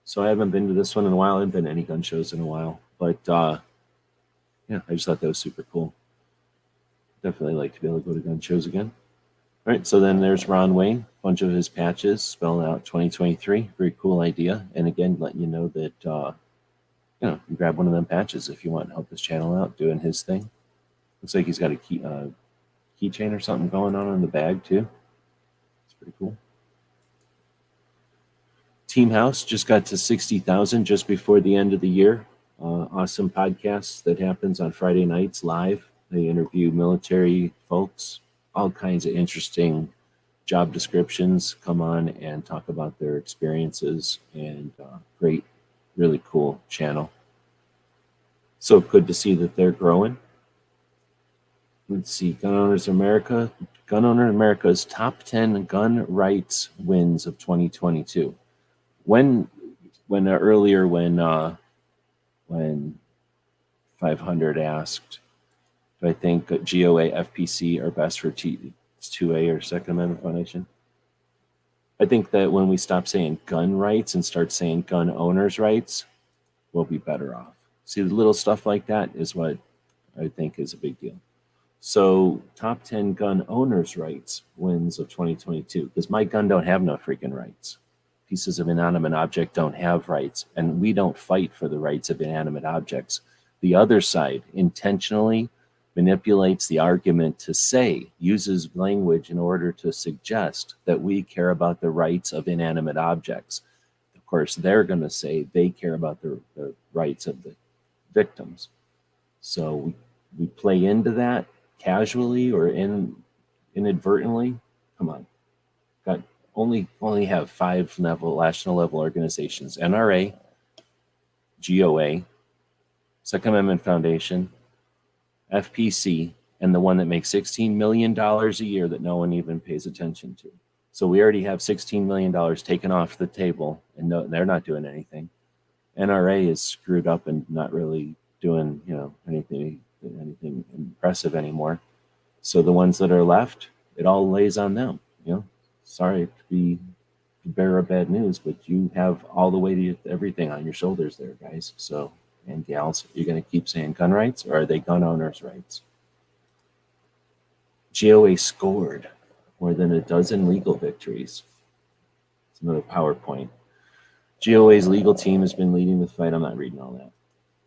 So I haven't been to this one in a while. I haven't been to any gun shows in a while. But yeah, I just thought that was super cool. Definitely like to be able to go to gun shows again. All right, so then there's Ron Wayne, a bunch of his patches spelling out 2023. Very cool idea. And again, letting you know that you grab one of them patches if you want to help his channel out doing his thing. Looks like he's got a keychain or something going on in the bag too. It's pretty cool. Team House just got to 60,000 just before the end of the year. Awesome podcast that happens on Friday nights live. They interview military folks, all kinds of interesting job descriptions, come on and talk about their experiences, and great, really cool channel. So good to see that they're growing. Let's see, Gun Owners America. Gun Owner America's top 10 gun rights wins of 2022. When 500 asked, do I think GOA, FPC are best for T2A or Second Amendment Foundation? I think that when we stop saying gun rights and start saying gun owners' rights, we'll be better off. See, the little stuff like that is what I think is a big deal. So top 10 gun owners' rights wins of 2022, because my gun don't have no freaking rights. Pieces of inanimate object don't have rights, and we don't fight for the rights of inanimate objects. The other side intentionally manipulates the argument to say, uses language in order to suggest that we care about the rights of inanimate objects. Of course, they're going to say they care about the rights of the victims. So we play into that casually or inadvertently. Come on. Got only have 5 national level organizations: NRA, GOA, Second Amendment Foundation, FPC, and the one that makes $16 million a year that no one even pays attention to. So we already have $16 million taken off the table, and no, they're not doing anything. NRA is screwed up and not really doing anything impressive anymore. So the ones that are left, it all lays on them. Sorry to bear of bad news, but you have all the weight of everything on your shoulders there, guys. So, and gals, you're going to keep saying gun rights, or are they gun owners' rights? GOA scored more than a dozen legal victories. It's another PowerPoint. GOA's legal team has been leading the fight. I'm not reading all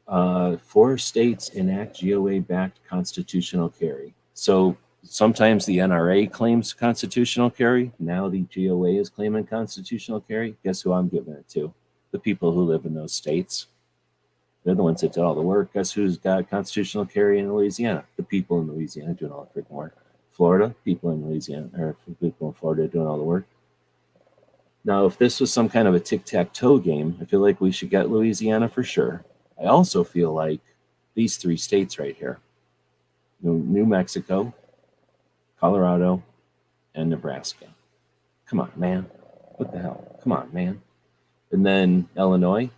that. 4 states enact GOA-backed constitutional carry. So sometimes the NRA claims constitutional carry. Now the GOA is claiming constitutional carry. Guess who I'm giving it to? The people who live in those states. They're the ones that did all the work. Guess who's got constitutional carry in Louisiana? The people in Louisiana doing all the freaking work. Florida, people in Louisiana, or people in Florida doing all the work. Now, if this was some kind of a tic-tac-toe game, I feel like we should get Louisiana for sure. I also feel like these three states right here, New Mexico, Colorado, and Nebraska. Come on, man. What the hell? Come on, man. And then Illinois,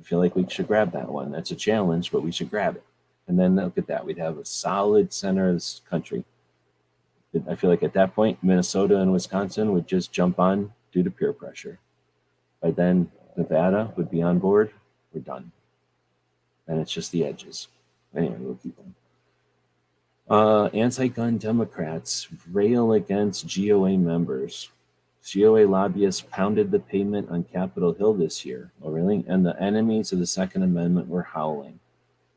I feel like we should grab that one. That's a challenge, but we should grab it. And then look at that. We'd have a solid center of this country. I feel like at that point, Minnesota and Wisconsin would just jump on due to peer pressure. By then, Nevada would be on board. We're done. And it's just the edges. Anyway, we'll keep on. Anti-gun Democrats rail against GOA members. GOA lobbyists pounded the pavement on Capitol Hill this year. Oh, really? And the enemies of the Second Amendment were howling.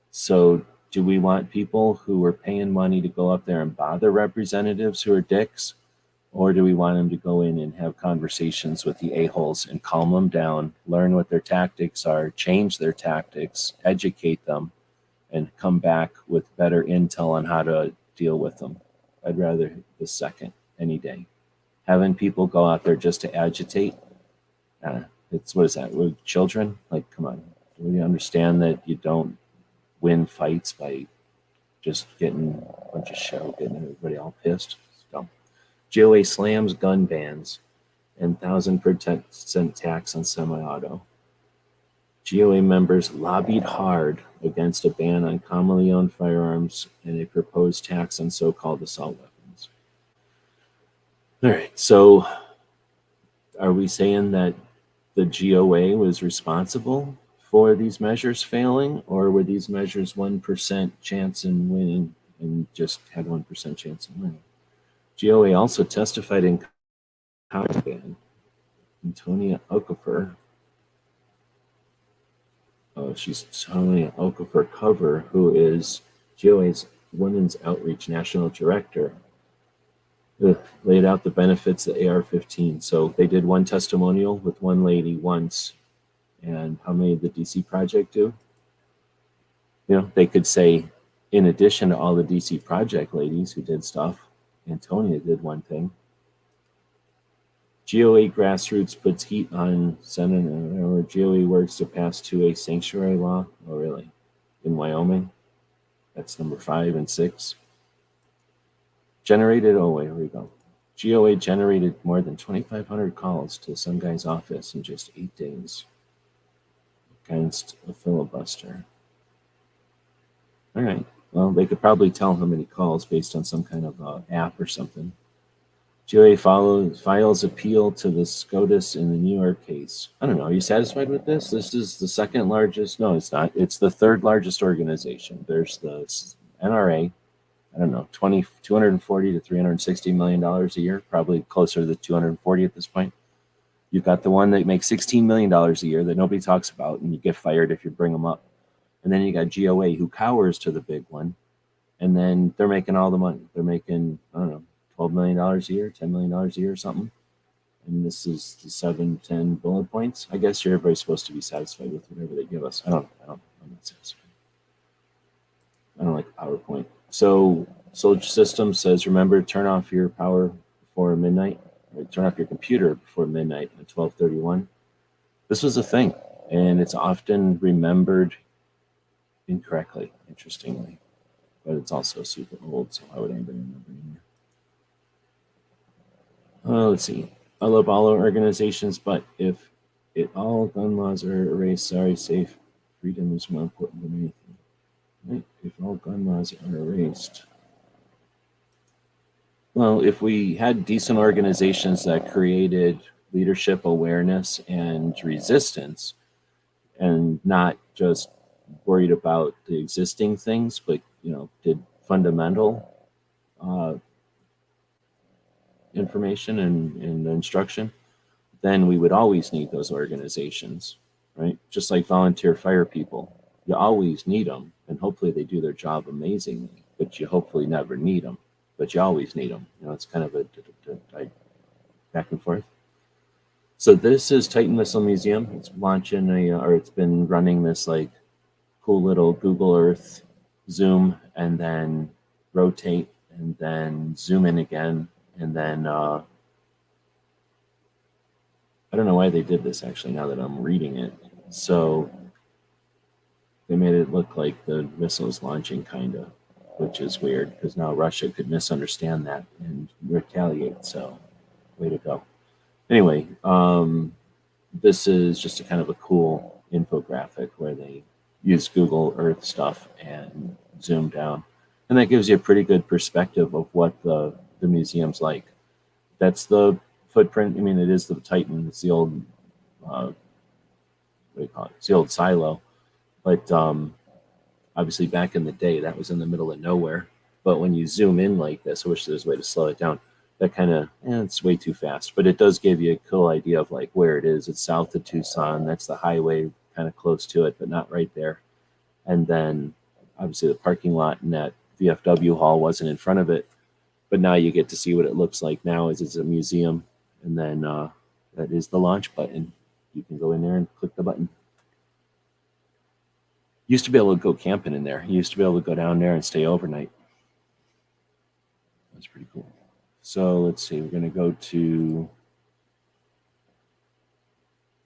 So do we want people who are paying money to go up there and bother representatives who are dicks? Or do we want them to go in and have conversations with the a-holes and calm them down, learn what their tactics are, change their tactics, educate them, and come back with better intel on how to deal with them? I'd rather the second any day. Having people go out there just to agitate, it's, what is that? We're children? Like, come on. Do we understand that you don't win fights by just getting a bunch of show, getting everybody all pissed? It's dumb. GOA slams gun bans and 1,000% tax on semi-auto. GOA members lobbied hard against a ban on commonly owned firearms and a proposed tax on so-called assault weapons. All right, so are we saying that the GOA was responsible for these measures failing, or were these measures 1% chance in winning and just had 1% chance in winning? GOA also testified in ban. Antonia Okafor. She's Antonia Okafor Cover, who is GOA's Women's Outreach National Director. Laid out the benefits of AR-15. So they did one testimonial with one lady once. And how many did the DC Project do? You know, they could say, in addition to all the DC Project ladies who did stuff, Antonia did one thing. GOA grassroots puts heat on Senate, or GOA works to pass to a sanctuary law. Oh, really? In Wyoming? That's number 5 and 6. Generated, oh wait, here we go. GOA generated more than 2,500 calls to some guy's office in just 8 days against a filibuster. All right, well, they could probably tell how many calls based on some kind of app or something. GOA files appeal to the SCOTUS in the New York case. I don't know, are you satisfied with this? This is the second largest, no, it's not. It's the third largest organization. There's the NRA, I don't know, $240 to $360 million a year, probably closer to the 240 at this point. You've got the one that makes $16 million a year that nobody talks about, and you get fired if you bring them up. And then you got GOA, who cowers to the big one, and then they're making all the money. They're making, I don't know, $12 million a year, $10 million a year or something. And this is the 7-10 bullet points. I guess everybody's supposed to be satisfied with whatever they give us. I'm not satisfied. I don't like PowerPoint. So Soldier Systems says, remember, turn off your power before midnight, or turn off your computer before midnight at 12:31. This was a thing, and it's often remembered incorrectly, interestingly, but it's also super old, so why would anybody remember it? Let's see. I love all our organizations, but if all gun laws are erased, sorry, safe, freedom is more important than anything. Right? If all gun laws are erased. Well, if we had decent organizations that created leadership awareness and resistance, and not just worried about the existing things, but did fundamental information and instruction, then we would always need those organizations, right? Just like volunteer fire people, you always need them, and hopefully they do their job amazingly, but you hopefully never need them. but you always need them. It's kind of a back and forth. So this is Titan Missile Museum. It's launching it's been running this like cool little Google Earth zoom and then rotate and then zoom in again. And then I don't know why they did this actually now that I'm reading it. So they made it look like the missile is launching kind of, which is weird because now Russia could misunderstand that and retaliate. So way to go. Anyway, this is just a kind of a cool infographic where they use Google Earth stuff and zoom down. And that gives you a pretty good perspective of what the museum's like. That's the footprint. I mean, it is the Titan. It's the old, what do you call it? It's the old silo. But obviously back in the day, that was in the middle of nowhere. But when you zoom in like this, I wish there was a way to slow it down. That kind of, it's way too fast. But it does give you a cool idea of like where it is. It's south of Tucson. That's the highway kind of close to it, but not right there. And then obviously the parking lot in that VFW hall wasn't in front of it. But now you get to see what it looks like now as it's a museum. And then that is the launch button. You can go in there and click the button. Used to be able to go camping in there. You used to be able to go down there and stay overnight. That's pretty cool. So let's see, we're going to go to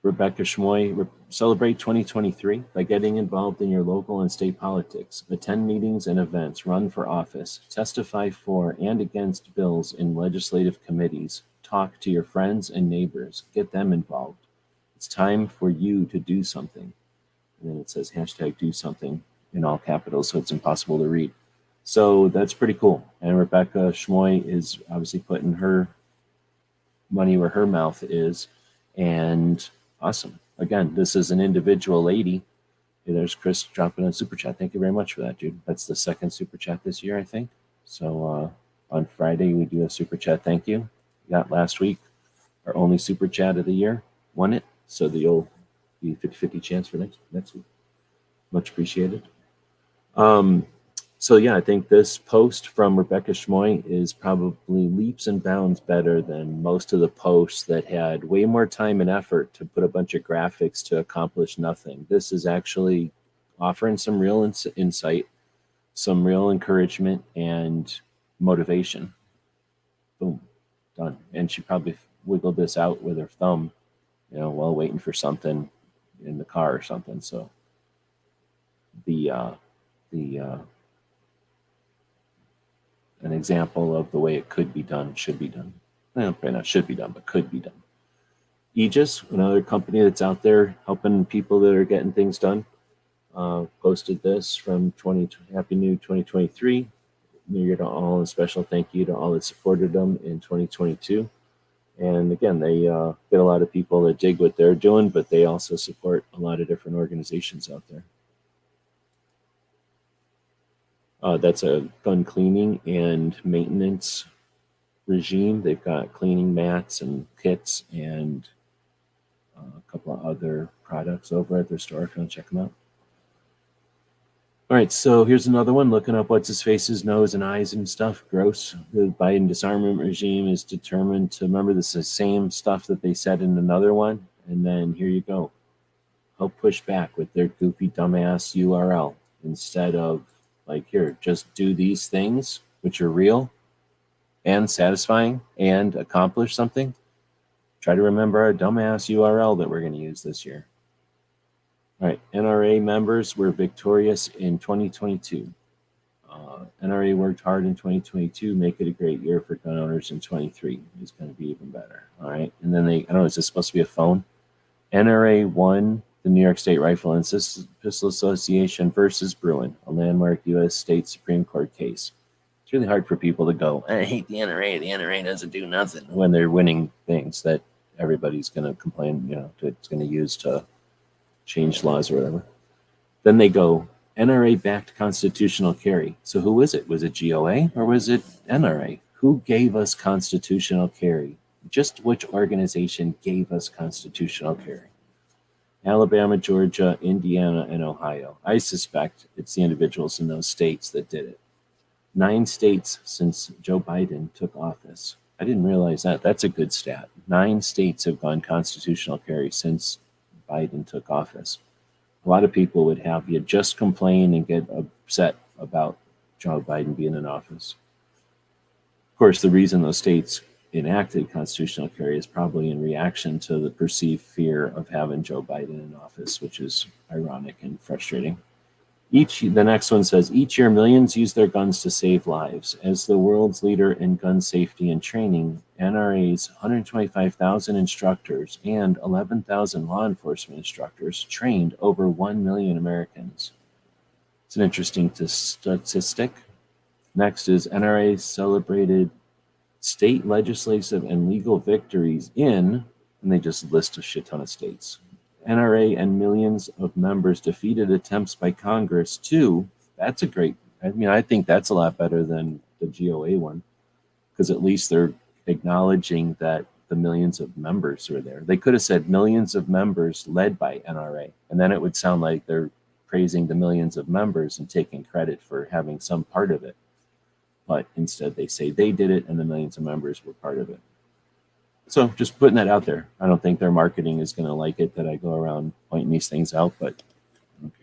Rebecca Schmoy. Celebrate 2023 by getting involved in your local and state politics. Attend meetings and events. Run for office. Testify for and against bills in legislative committees. Talk to your friends and neighbors. Get them involved. It's time for you to do something. And then it says hashtag do something in all capitals, so it's impossible to read. So that's pretty cool. And Rebecca Schmoy is obviously putting her money where her mouth is. And awesome. Again, this is an individual lady. Hey, there's Chris dropping a super chat. Thank you very much for that, dude. That's the second super chat this year, I think. So on Friday, we do a super chat. Thank you. We got last week our only super chat of the year. Won it. So you'll be 50-50 chance for next week. Much appreciated. So yeah, I think this post from Rebecca Schmoy is probably leaps and bounds better than most of the posts that had way more time and effort to put a bunch of graphics to accomplish nothing. This is actually offering some real insight, some real encouragement and motivation. Boom, done. And she probably wiggled this out with her thumb, while waiting for something in the car or something. So an example of the way it could be done, should be done. Well, probably not should be done, but could be done. Aegis, another company that's out there helping people that are getting things done, posted this from Happy New 2023. New Year to all, and special thank you to all that supported them in 2022. And again, they get a lot of people that dig what they're doing, but they also support a lot of different organizations out there. That's a gun cleaning and maintenance regime. They've got cleaning mats and kits and a couple of other products over at their store if you want to check them out. All right, so here's another one, looking up what's his face's nose and eyes and stuff. Gross. The Biden disarmament regime is determined to remember this is the same stuff that they said in another one. And then here you go. Help push back with their goofy dumbass URL instead of like, here, just do these things, which are real and satisfying and accomplish something. Try to remember our dumbass URL that we're going to use this year. All right, NRA members were victorious in 2022. NRA worked hard in 2022, make it a great year for gun owners in 23. It's going to be even better. All right, and then I don't know, is this supposed to be a phone? NRA won the New York State Rifle and Pistol Association versus Bruin, a landmark U.S. State Supreme Court case. It's really hard for people to go, I hate the NRA. The NRA doesn't do nothing when they're winning things that everybody's going to complain, it's going to use to change laws or whatever. Then they go, NRA-backed constitutional carry. So who was it? Was it GOA or was it NRA? Who gave us constitutional carry? Just which organization gave us constitutional carry? Alabama, Georgia, Indiana, and Ohio. I suspect it's the individuals in those states that did it. 9 states since Joe Biden took office. I didn't realize that. That's a good stat. 9 states have gone constitutional carry since Biden took office. A lot of people would have you just complain and get upset about Joe Biden being in office. Of course, the reason those states enacted constitutional carry is probably in reaction to the perceived fear of having Joe Biden in office, which is ironic and frustrating. The next one says, each year millions use their guns to save lives. As the world's leader in gun safety and training, NRA's 125,000 instructors and 11,000 law enforcement instructors trained over 1 million Americans. It's an interesting statistic. Next is NRA celebrated state legislative and legal victories in, and they just list a shit ton of states. NRA and millions of members defeated attempts by Congress to, that's a great, I think that's a lot better than the GOA one, because at least they're acknowledging that the millions of members were there. They could have said millions of members led by NRA, and then it would sound like they're praising the millions of members and taking credit for having some part of it. But instead they say they did it and the millions of members were part of it. So just putting that out there. I don't think their marketing is going to like it that I go around pointing these things out, but I don't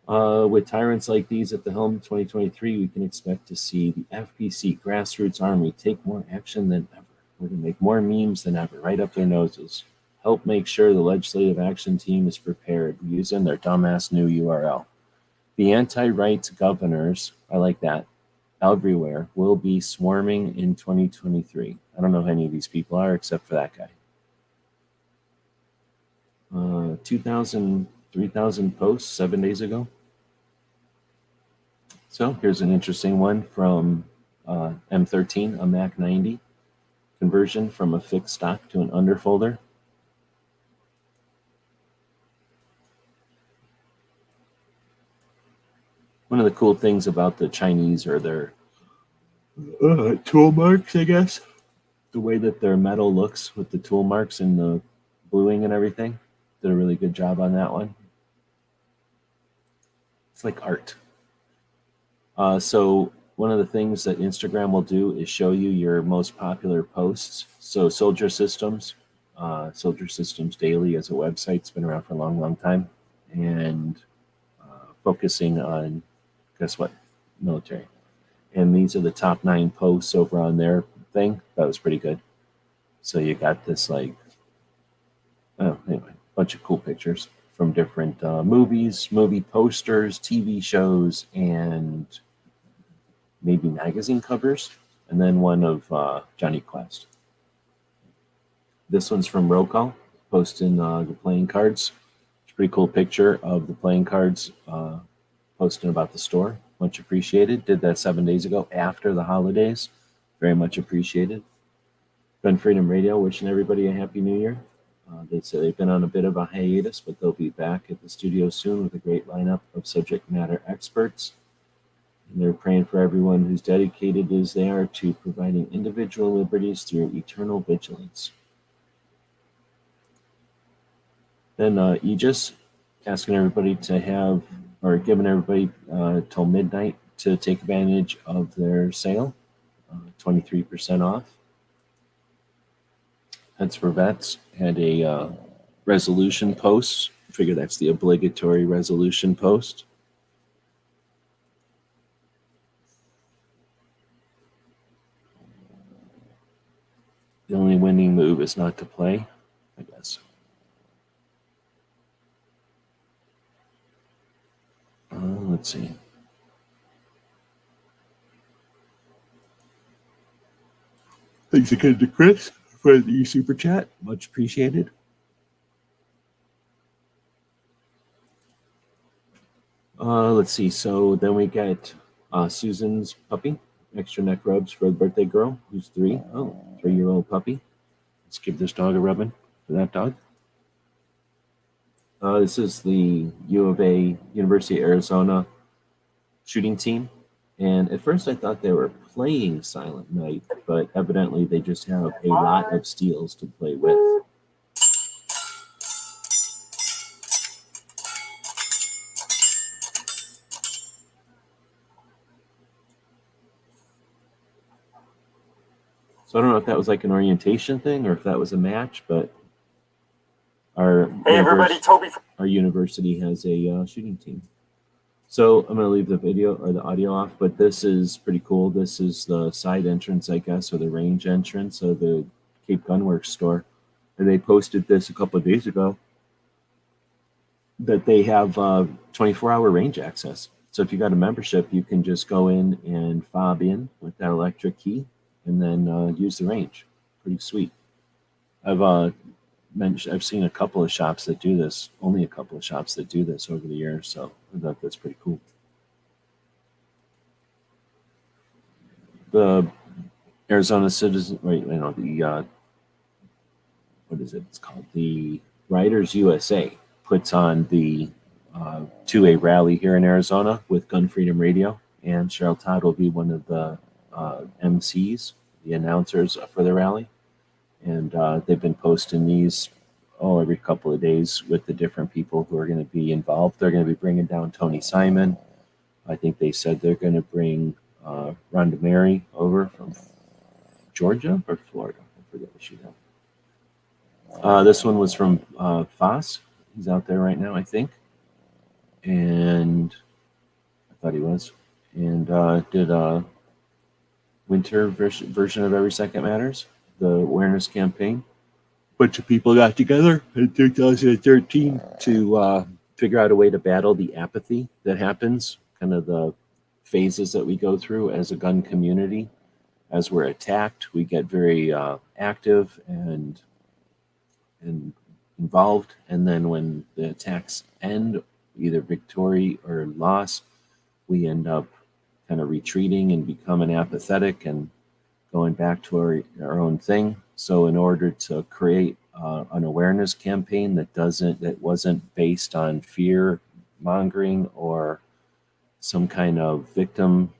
care. With tyrants like these at the helm 2023, we can expect to see the FPC grassroots army take more action than ever. We're going to make more memes than ever, right up their noses. Help make sure the legislative action team is prepared using their dumbass new URL. The anti-rights governors, I like that, everywhere will be swarming in 2023. I don't know who any of these people are except for that guy. 2,000, 3,000 posts 7 days ago. So here's an interesting one from M13, a Mac 90 conversion from a fixed stock to an underfolder. One of the cool things about the Chinese are their tool marks, I guess. The way that their metal looks with the tool marks and the bluing and everything. Did a really good job on that one. It's like art. So one of the things that Instagram will do is show you your most popular posts. So Soldier Systems Daily as a website. It's been around for a long, long time. And focusing on, guess what? Military. And these are the top 9 posts over on their thing. That was pretty good. So you got this bunch of cool pictures from different movies, movie posters, TV shows, and maybe magazine covers. And then one of Johnny Quest. This one's from Roco, posting the playing cards. It's a pretty cool picture of the playing cards, posting about the store. Much appreciated. Did that 7 days ago after the holidays. Very much appreciated. Gun Freedom Radio wishing everybody a happy new year. They say they've been on a bit of a hiatus, but they'll be back at the studio soon with a great lineup of subject matter experts. And they're praying for everyone who's dedicated as they are to providing individual liberties through eternal vigilance. Then Aegis asking everybody to have, or giving everybody till midnight to take advantage of their sale, 23% off. That's for Vets. Had a resolution post. I figure that's the obligatory resolution post. The only winning move is not to play, I guess. Let's see. Thanks again to Chris for the super chat. Much appreciated. Let's see. So then we get Susan's puppy. Extra neck rubs for the birthday girl who's 3. Oh, 3-year-old puppy. Let's give this dog a rubbing for that dog. This is the U of A, University of Arizona shooting team. And at first I thought they were playing Silent Night, but evidently they just have a lot of steels to play with. So I don't know if that was like an orientation thing or if that was a match, but our Hey, everybody, Toby. our university has a shooting team. So I'm going to leave the video or the audio off, but this is pretty cool. This is the side entrance, I guess, or the range entrance of the Cape Gunworks store. And they posted this a couple of days ago that they have 24-hour range access. So if you got a membership, you can just go in and fob in with that electric key and then use the range. Pretty sweet. I've seen a couple of shops that do this, only a couple of shops that do this over the years. So I thought that's pretty cool. The Arizona Citizen, what is it? It's called the Riders USA puts on the 2A rally here in Arizona with Gun Freedom Radio, and Cheryl Todd will be one of the MCs, the announcers for the rally. And they've been posting these every couple of days with the different people who are going to be involved. They're going to be bringing down Tony Simon. I think they said they're going to bring Rhonda Mary over from Georgia or Florida. I forget what she had. This one was from Foss. He's out there right now, I think. And I thought he was. And did a winter version of Every Second Matters, the awareness campaign. A bunch of people got together in 2013 to figure out a way to battle the apathy that happens, kind of the phases that we go through as a gun community. As we're attacked, we get very active and involved. And then when the attacks end, either victory or loss, we end up kind of retreating and becoming apathetic and going back to our own thing. So in order to create an awareness campaign that wasn't based on fear mongering or some kind of victim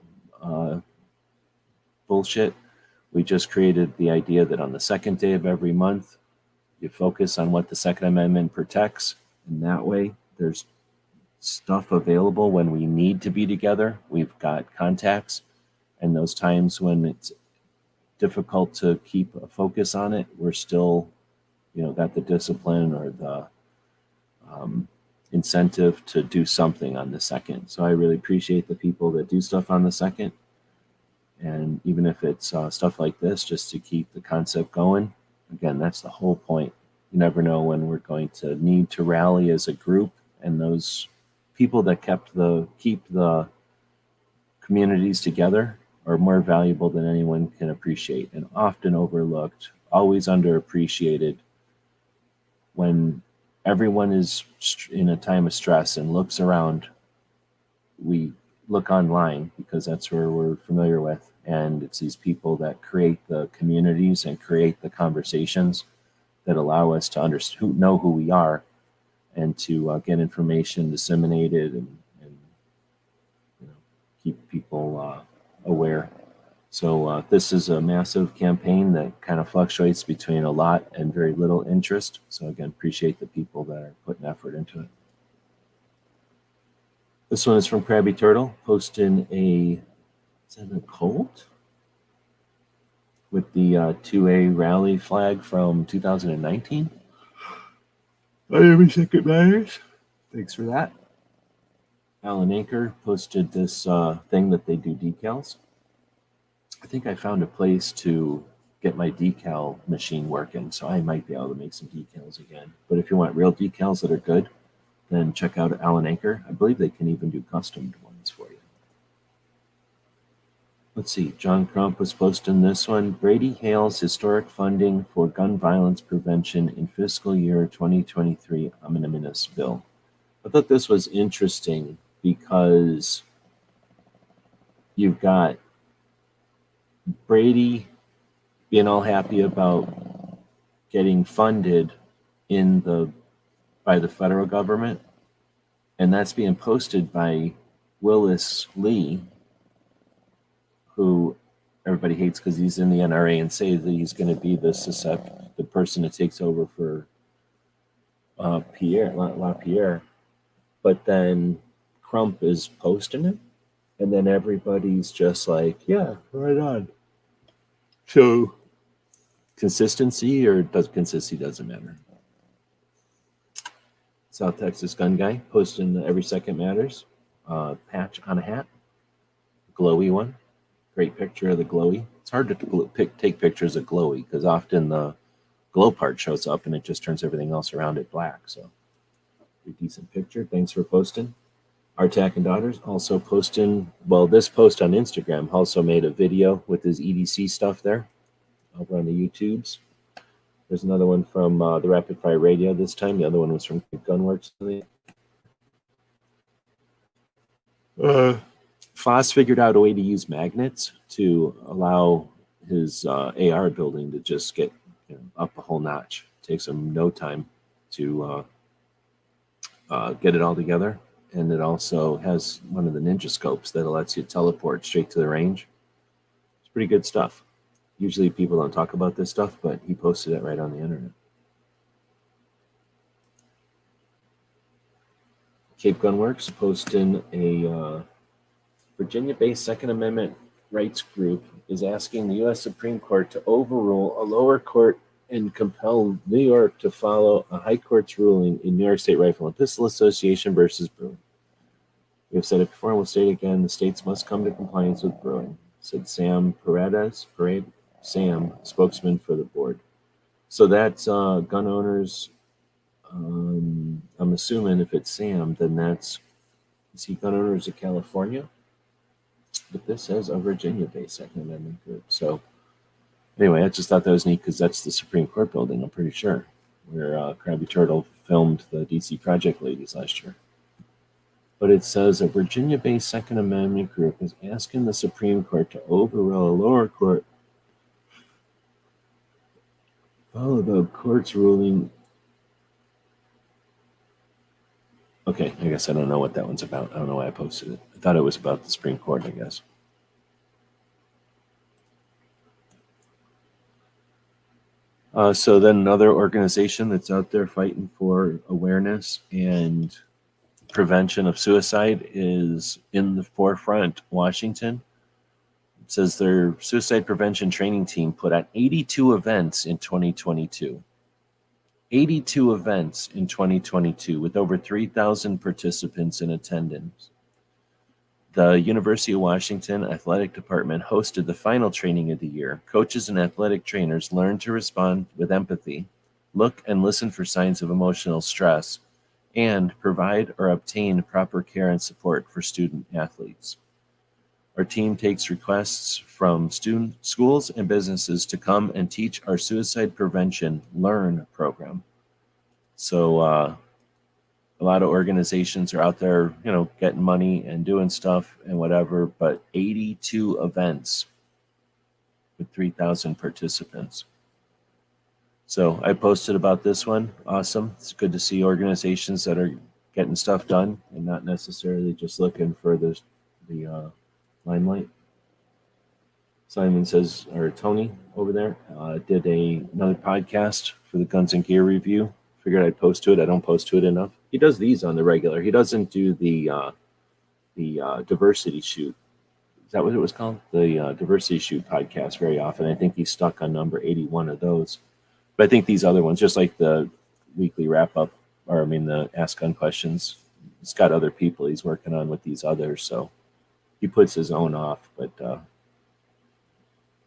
bullshit, we just created the idea that on the second day of every month, you focus on what the Second Amendment protects. And that way there's stuff available when we need to be together. We've got contacts, and those times when it's difficult to keep a focus on it, we're still, got the discipline or the incentive to do something on the second. So I really appreciate the people that do stuff on the second. And even if it's stuff like this, just to keep the concept going. Again, that's the whole point. You never know when we're going to need to rally as a group, and those people that keep the communities together are more valuable than anyone can appreciate, and often overlooked, always underappreciated. When everyone is in a time of stress and looks around, we look online because that's where we're familiar with, and it's these people that create the communities and create the conversations that allow us to know who we are and to get information disseminated and keep people aware. So this is a massive campaign that kind of fluctuates between a lot and very little interest. So again, appreciate the people that are putting effort into it. This one is from Krabby Turtle, posting is that a Colt? With the 2A rally flag from 2019. Every Second Matters. Thanks for that. Alan Anchor posted this thing that they do decals. I think I found a place to get my decal machine working, so I might be able to make some decals again. But if you want real decals that are good, then check out Alan Anchor. I believe they can even do custom ones for you. Let's see, John Crump was posting this one. Brady hails historic funding for gun violence prevention in fiscal year 2023 omnibus bill. I thought this was interesting because you've got Brady being all happy about getting funded by the federal government, and that's being posted by Willis Lee, who everybody hates because he's in the NRA, and say that he's going to be the person that takes over for LaPierre. But then Crump is posting it, and then everybody's just like, yeah, right on. So consistency, or doesn't matter. South Texas Gun Guy posting the Every Second Matters patch on a hat, glowy one. Great picture of the glowy. It's hard to take pictures of glowy because often the glow part shows up and it just turns everything else around it black. So, pretty decent picture. Thanks for posting. Artak and Daughters also posting. Well, this post on Instagram also made a video with his EDC stuff there over on the YouTubes. There's another one from the Rapid Fire Radio this time. The other one was from Gunworks. Foss figured out a way to use magnets to allow his AR building to just get up a whole notch. It takes him no time to get it all together. And it also has one of the ninja scopes that lets you teleport straight to the range. It's pretty good stuff. Usually people don't talk about this stuff, but he posted it right on the internet. Cape Gunworks posting a Virginia-based Second Amendment rights group is asking the U.S. Supreme Court to overrule a lower court and compel New York to follow a high court's ruling in New York State Rifle and Pistol Association versus Bruen. We have said it before and we'll state it again, the states must come to compliance with Bruen, said Sam Paredes, spokesman for the board. So that's gun owners. I'm assuming if it's Sam, then is he gun owners of California? But this says a Virginia-based Second Amendment group. So anyway, I just thought that was neat because that's the Supreme Court building, I'm pretty sure, where Krabby Turtle filmed the DC Project Ladies last year. But it says a Virginia-based Second Amendment group is asking the Supreme Court to overrule a lower court. Follow the court's ruling. Okay, I guess I don't know what that one's about. I don't know why I posted it. I thought it was about the Supreme Court, I guess. So then another organization that's out there fighting for awareness and prevention of suicide is in the forefront, Washington. It says their suicide prevention training team put on 82 events in 2022. 82 events in 2022 with over 3,000 participants in attendance. The University of Washington Athletic Department hosted the final training of the year. Coaches and athletic trainers learned to respond with empathy, look and listen for signs of emotional stress, and provide or obtain proper care and support for student athletes. Our team takes requests from schools and businesses to come and teach our Suicide Prevention Learn program. So a lot of organizations are out there, getting money and doing stuff and whatever, but 82 events with 3,000 participants. So I posted about this one. Awesome. It's good to see organizations that are getting stuff done and not necessarily just looking for the limelight. Simon says, or Tony over there, did another podcast for the Guns and Gear Review. Figured I'd post to it. I don't post to it enough. He does these on the regular. He doesn't do the diversity shoot. Is that what it was called? The diversity shoot podcast very often. I think he's stuck on number 81 of those. But I think these other ones, just like the weekly wrap up, the Ask Gun Questions, he's got other people he's working on with these others. So he puts his own off. But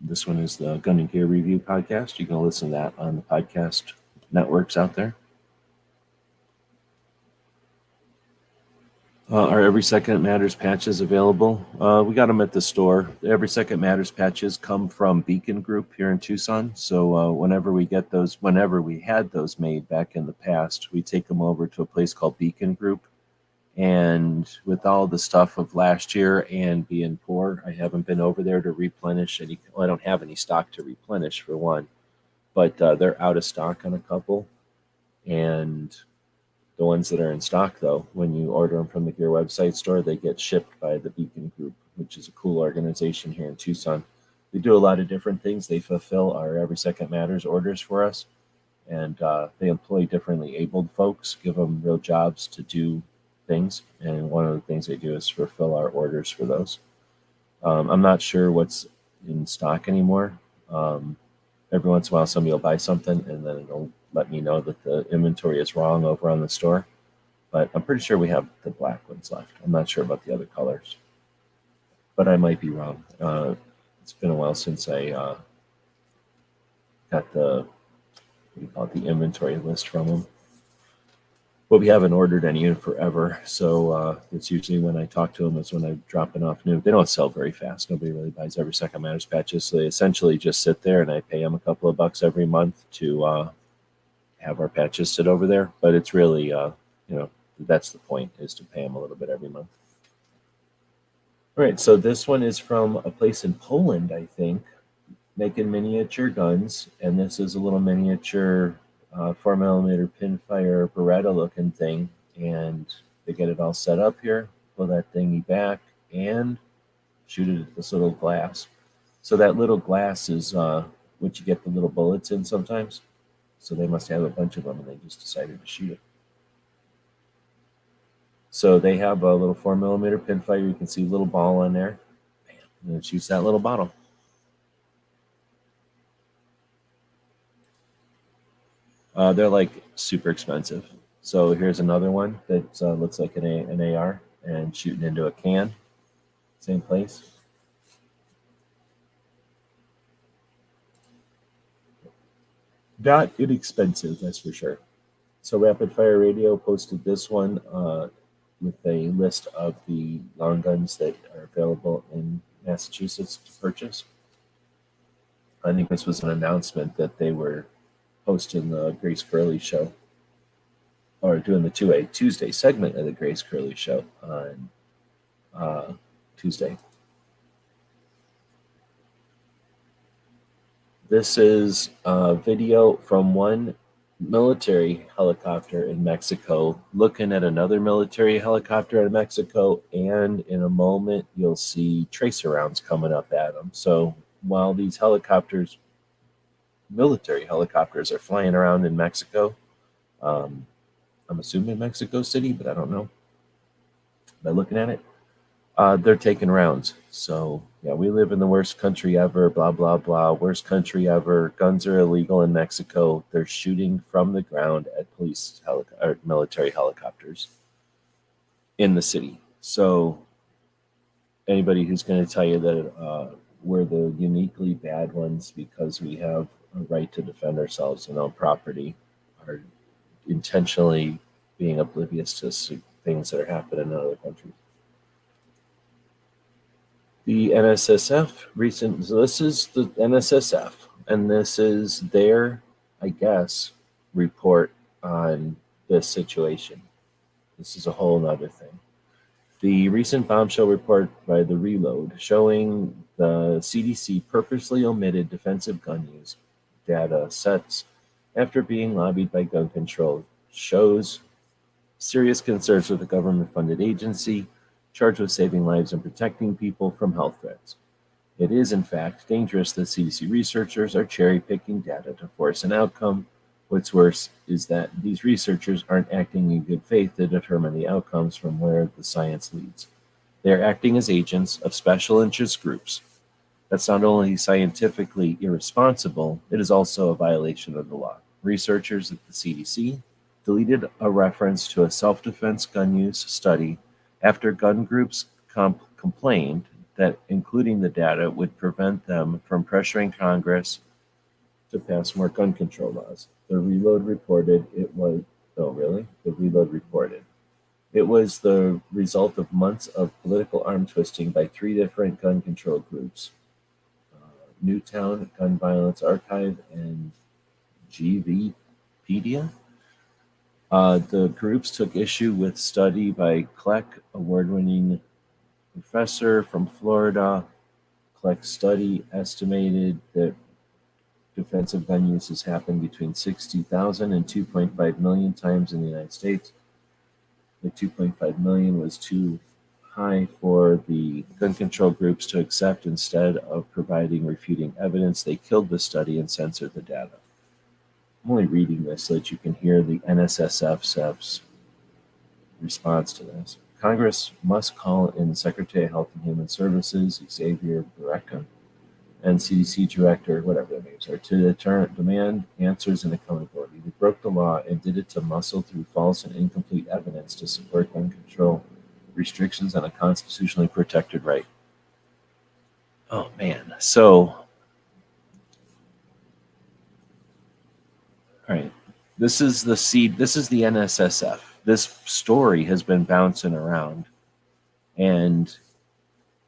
this one is the Gun and Gear Review podcast. You can listen to that on the podcast networks out there. Our Every Second Matters patches available. We got them at the store. The Every Second Matters patches come from Beacon Group here in Tucson. So whenever we had those made back in the past, we take them over to a place called Beacon Group. And with all the stuff of last year and being poor, I haven't been over there to replenish any. Well, I don't have any stock to replenish for one, but they're out of stock on a couple. And the ones that are in stock, though, when you order them from the Gear website store, they get shipped by the Beacon Group, which is a cool organization here in Tucson. They do a lot of different things. They fulfill our Every Second Matters orders for us, and they employ differently abled folks, give them real jobs to do things, and one of the things they do is fulfill our orders for those. I'm not sure what's in stock anymore. every once in a while somebody will buy something and then it'll let me know that the inventory is wrong over on the store. But I'm pretty sure we have the black ones left. I'm not sure about the other colors, but I might be wrong. It's been a while since I got the, what do you call it, the inventory list from them. But we haven't ordered any in forever, so it's usually when I talk to them is when I'm dropping off new. They don't sell very fast. Nobody really buys Every Second Matters patches, so they essentially just sit there, and I pay them a couple of bucks every month to have our patches sit over there. But it's really, that's the point, is to pay them a little bit every month. All right, so this one is from a place in Poland, I think, making miniature guns, and this is a little miniature 4mm pinfire Beretta looking thing, and they get it all set up here, pull that thingy back, and shoot it at this little glass. So that little glass is what you get the little bullets in sometimes. So they must have a bunch of them, and they just decided to shoot it. So they have a little 4mm pinfire. You can see a little ball on there, and it shoots that little bottle. They're like super expensive. So here's another one that looks like an AR and shooting into a can. Same place. Not inexpensive, that's for sure. So Rapid Fire Radio posted this one with a list of the long guns that are available in Massachusetts to purchase. I think this was an announcement that they were hosting the Grace Curley show, or doing the Tuesday segment of the Grace Curley show on Tuesday. This is a video from one military helicopter in Mexico looking at another military helicopter in Mexico, and in a moment you'll see tracer rounds coming up at them. So while these military helicopters are flying around in Mexico, I'm assuming Mexico City, but I don't know by looking at it, they're taking rounds. So yeah, we live in the worst country ever, blah, blah, blah, worst country ever. Guns are illegal in Mexico. They're shooting from the ground at or military helicopters in the city. So anybody who's going to tell you that we're the uniquely bad ones because we have a right to defend ourselves and own property are intentionally being oblivious to things that are happening in other countries. The NSSF so this is the NSSF, and this is their, I guess, report on this situation. This is a whole nother thing. The recent bombshell report by The Reload showing the CDC purposely omitted defensive gun use data sets after being lobbied by gun control shows serious concerns with the government-funded agency charged with saving lives and protecting people from health threats. It is, in fact, dangerous that CDC researchers are cherry-picking data to force an outcome. What's worse is that these researchers aren't acting in good faith to determine the outcomes from where the science leads. They are acting as agents of special interest groups. That's not only scientifically irresponsible, it is also a violation of the law. Researchers at the CDC deleted a reference to a self-defense gun use study after gun groups complained that including the data would prevent them from pressuring Congress to pass more gun control laws. The Reload reported it was, oh really? The Reload reported. It was the result of months of political arm twisting by 3 different gun control groups, Newtown Gun Violence Archive and GVpedia. The groups took issue with study by Kleck, award-winning professor from Florida. Kleck's study estimated that defensive gun uses happened between 60,000 and 2.5 million times in the United States. The 2.5 million was too high for the gun control groups to accept. Instead of providing refuting evidence, they killed the study and censored the data. I'm only reading this so that you can hear the NSSF's response to this. Congress must call in the Secretary of Health and Human Services, Xavier Berecka, and CDC director, whatever their names are, to demand answers and accountability. They broke the law and did it to muscle through false and incomplete evidence to support gun control restrictions on a constitutionally protected right. Oh man. So, all right. This is the seed. This is the NSSF. This story has been bouncing around, and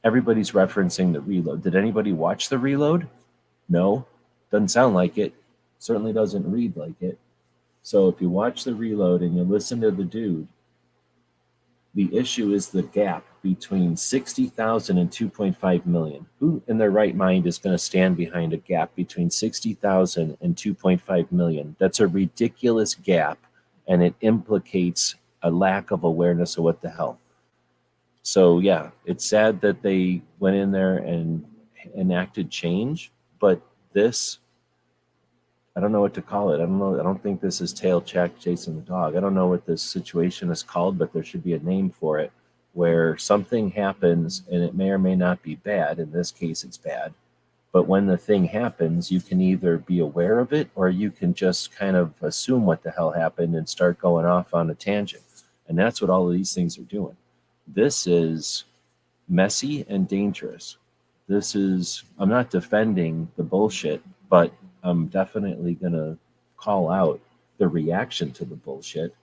everybody's referencing the reload. Did anybody watch the reload? No. Doesn't sound like it. Certainly doesn't read like it. So if you watch the reload and you listen to the dude, the issue is the gap between 60,000 and 2.5 million. Who in their right mind is going to stand behind a gap between 60,000 and 2.5 million? That's a ridiculous gap, and it implicates a lack of awareness of what the hell. So yeah, it's sad that they went in there and enacted change, but this, I don't know what to call it. I don't know. I don't think this is tail chasing the dog. I don't know what this situation is called, but there should be a name for it, where something happens and it may or may not be bad. In this case, it's bad. But when the thing happens, you can either be aware of it or you can just kind of assume what the hell happened and start going off on a tangent. And that's what all of these things are doing. This is messy and dangerous. This is, I'm not defending the bullshit, but I'm definitely going to call out the reaction to the bullshit.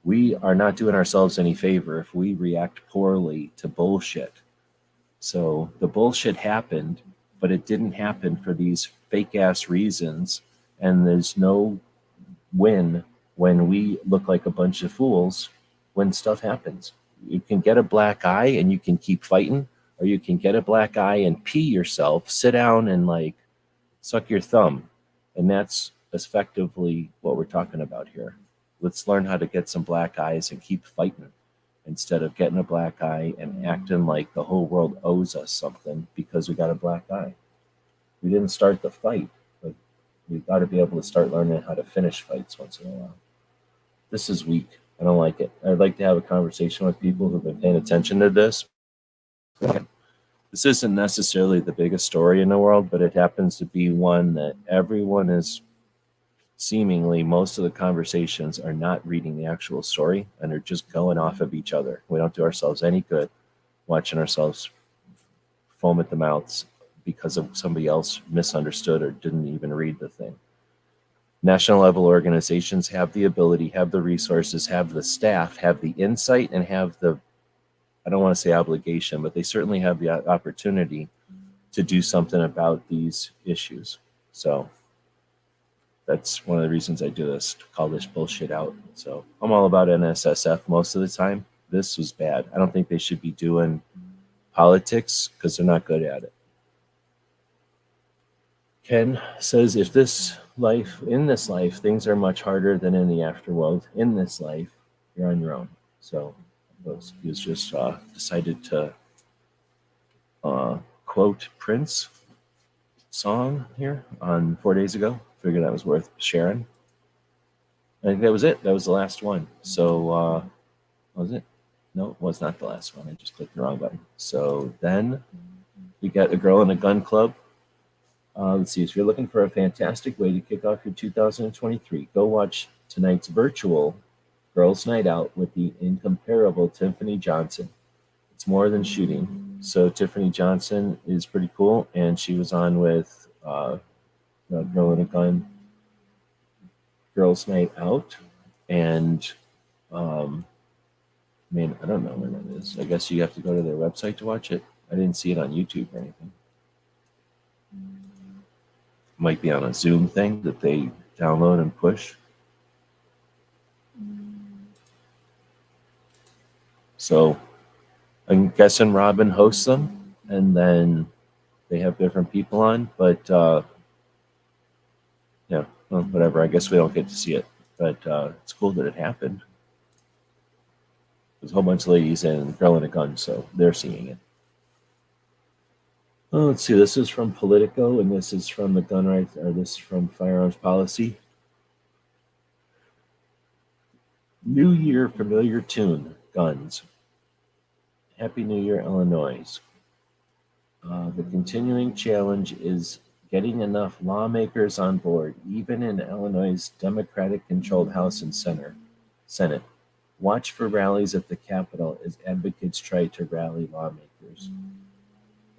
We are not doing ourselves any favor if we react poorly to bullshit. So the bullshit happened, but it didn't happen for these fake ass reasons. And there's no win when we look like a bunch of fools when stuff happens. You can get a black eye and you can keep fighting, or you can get a black eye and pee yourself, sit down and like suck your thumb. And that's effectively what we're talking about here. Let's learn how to get some black eyes and keep fighting instead of getting a black eye and acting like the whole world owes us something because we got a black eye. We didn't start the fight, but we've got to be able to start learning how to finish fights once in a while. This is weak. I don't like it. I'd like to have a conversation with people who've been paying attention to this. This isn't necessarily the biggest story in the world, but it happens to be one that everyone is seemingly, most of the conversations are not reading the actual story and are just going off of each other. We don't do ourselves any good watching ourselves foam at the mouths because of somebody else misunderstood or didn't even read the thing. National level organizations have the ability, have the resources, have the staff, have the insight, and have the, I don't want to say obligation, but they certainly have the opportunity to do something about these issues. So that's one of the reasons I do this, to call this bullshit out. So I'm all about NSSF most of the time. This was bad. I don't think they should be doing politics because they're not good at it. Ken says, if in this life, things are much harder than in the afterworld. In this life, you're on your own. So he was just decided to quote Prince song here on 4 days ago. Figured that was worth sharing. I think that was it. That was the last one. So was it? No, it was not the last one. I just clicked the wrong button. So then we got A Girl in a Gun Club. Let's see, if you're looking for a fantastic way to kick off your 2023, go watch tonight's virtual Girls Night Out with the incomparable Tiffany Johnson. It's more than shooting. So Tiffany Johnson is pretty cool, and she was on with Girl in a Gun Girls Night Out. And man, I don't know where that is. I guess you have to go to their website to watch it. I didn't see it on YouTube or anything. Might be on a Zoom thing that they download and push. So I'm guessing Robin hosts them, and then they have different people on. But yeah, well, whatever. I guess we don't get to see it, but it's cool that it happened. There's a whole bunch of ladies and Girl in a Gun, so they're seeing it. Oh, let's see. This is from Politico, and this is from the gun rights, or this is from Firearms Policy. New Year familiar tune, guns. Happy New Year, Illinois. The continuing challenge is getting enough lawmakers on board, even in Illinois' Democratic-controlled House and Senate. Watch for rallies at the Capitol as advocates try to rally lawmakers.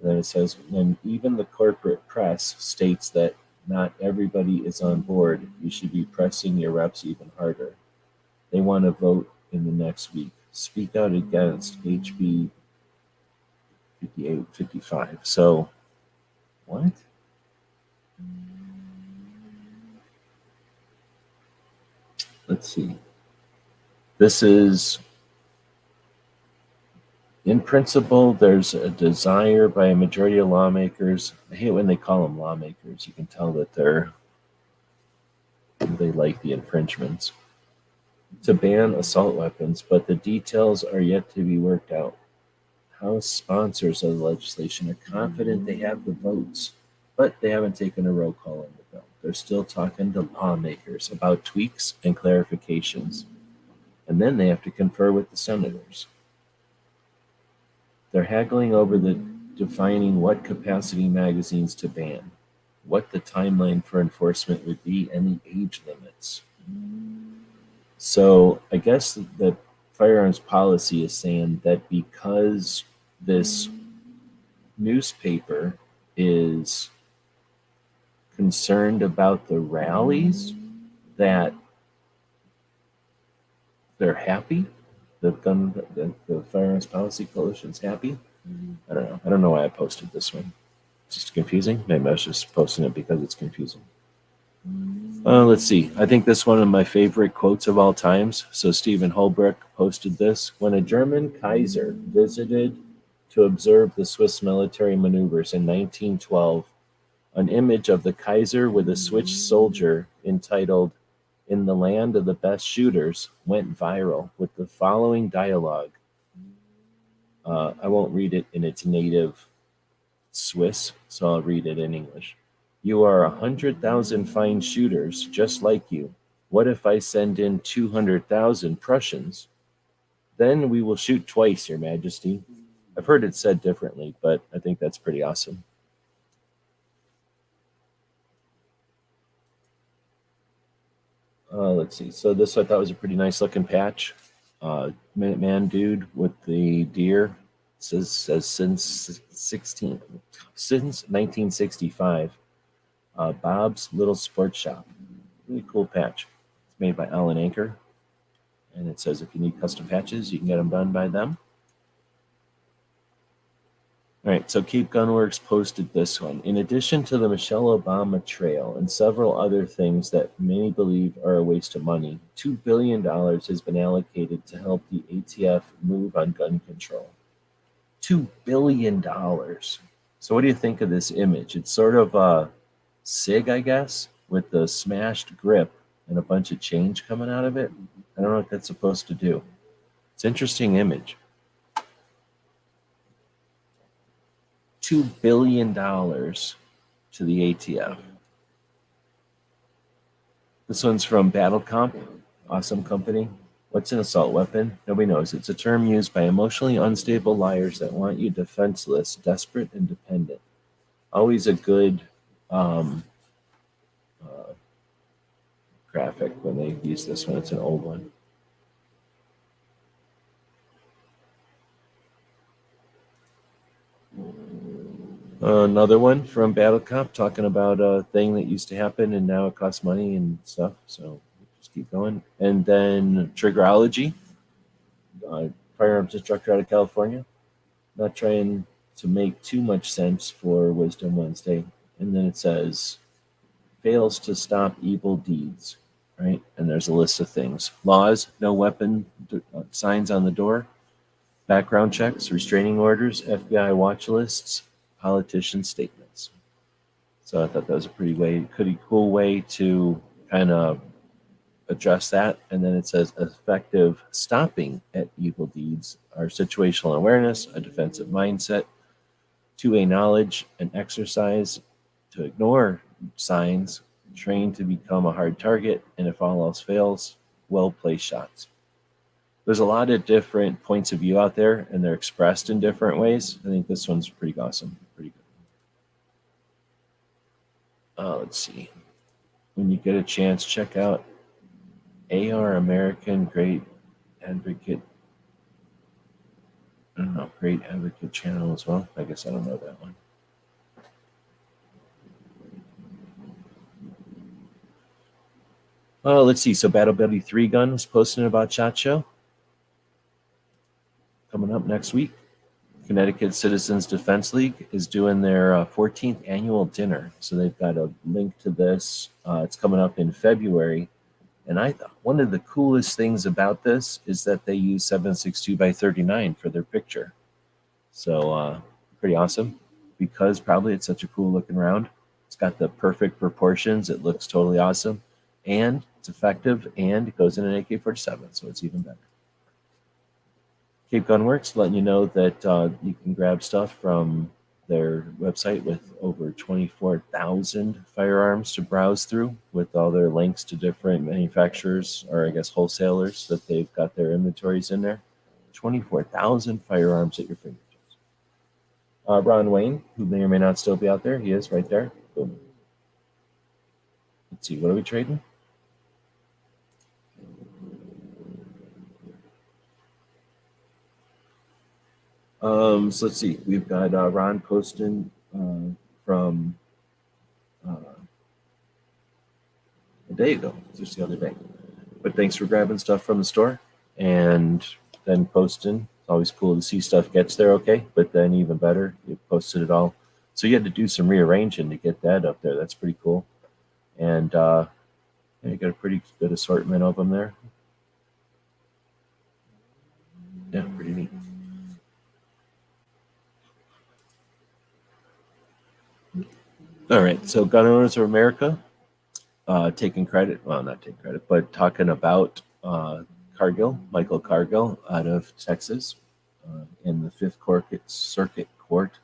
And then it says, when even the corporate press states that not everybody is on board, you should be pressing your reps even harder. They want to vote in the next week. Speak out against HB 5855. So, what? Let's see. This is, in principle, there's a desire by a majority of lawmakers. I hate when they call them lawmakers. You can tell that they like the infringements. To ban assault weapons, but the details are yet to be worked out. House sponsors of the legislation are confident they have the votes, but they haven't taken a roll call on the bill. They're still talking to lawmakers about tweaks and clarifications, and then they have to confer with the senators. They're haggling over the defining what capacity magazines to ban, what the timeline for enforcement would be, and the age limits. So I guess the firearms policy is saying that because this newspaper is concerned about the rallies, that they're happy. The Firearms Policy Coalition's happy. I don't know. I don't know why I posted this one. It's just confusing. Maybe I was just posting it because it's confusing. Let's see. I think this is one of my favorite quotes of all times. So Stephen Holbrook posted this. When a German Kaiser visited to observe the Swiss military maneuvers in 1912, an image of the Kaiser with a switch soldier entitled "In the Land of the Best Shooters" went viral with the following dialogue. I won't read it in its native Swiss, so I'll read it in English. You are 100,000 fine shooters just like you. What if I send in 200,000 Prussians? Then we will shoot twice, Your Majesty. I've heard it said differently, but I think that's pretty awesome. Let's see. So this I thought was a pretty nice looking patch. Minuteman dude with the deer. It says since 1965. Bob's Little Sports Shop. Really cool patch. It's made by Alan Anker. And it says if you need custom patches, you can get them done by them. All right, so Keep Gunworks posted this one. In addition to the Michelle Obama trail and several other things that many believe are a waste of money, $2 billion has been allocated to help the ATF move on gun control. $2 billion. So what do you think of this image? It's sort of a SIG, I guess, with the smashed grip and a bunch of change coming out of it. I don't know what that's supposed to do. It's an interesting image. $2 billion to the ATF. This one's from BattleComp, awesome company. What's an assault weapon? Nobody knows. It's a term used by emotionally unstable liars that want you defenseless, desperate, and dependent. Always a good graphic when they use this one. It's an old one. Another one from BattleCop talking about a thing that used to happen and now it costs money and stuff. So just keep going. And then Triggerology, firearms instructor out of California. Not trying to make too much sense for Wisdom Wednesday. And then it says, fails to stop evil deeds, right? And there's a list of things. Laws, no weapon signs on the door, background checks, restraining orders, FBI watch lists, politician statements. So I thought that was a pretty cool way to kind of address that. And then it says effective stopping at evil deeds are situational awareness, a defensive mindset, 2A knowledge, an exercise to ignore signs, train to become a hard target, and if all else fails, well-placed shots. There's a lot of different points of view out there, and they're expressed in different ways. I think this one's pretty awesome, pretty good. Let's see. When you get a chance, check out AR American Great Advocate. I don't know, Great Advocate channel as well. I guess I don't know that one. Oh, let's see. So Battle Buddy 3 Gun was posting about SHOT Show. Coming up next week. Connecticut Citizens Defense League is doing their 14th annual dinner. So they've got a link to this. It's coming up in February. And I thought one of the coolest things about this is that they use 7.62 by 39 for their picture. So pretty awesome because probably it's such a cool looking round. It's got the perfect proportions. It looks totally awesome. And it's effective and it goes in an AK-47. So it's even better. Cape Gun Works letting you know that you can grab stuff from their website with over 24,000 firearms to browse through with all their links to different manufacturers or I guess wholesalers that they've got their inventories in there. 24,000 firearms at your fingertips. Ron Wayne, who may or may not still be out there, he is right there. Boom. Let's see, what are we trading? So let's see. We've got Ron posting from a day ago, just the other day. But thanks for grabbing stuff from the store and then posting. It's always cool to see stuff gets there okay, but then even better, you posted it all. So you had to do some rearranging to get that up there. That's pretty cool. And you got a pretty good assortment of them there. Yeah, pretty neat. All right, so Gun Owners of America taking credit, well, not taking credit, but talking about Cargill, Michael Cargill out of Texas in the Fifth Circuit Court.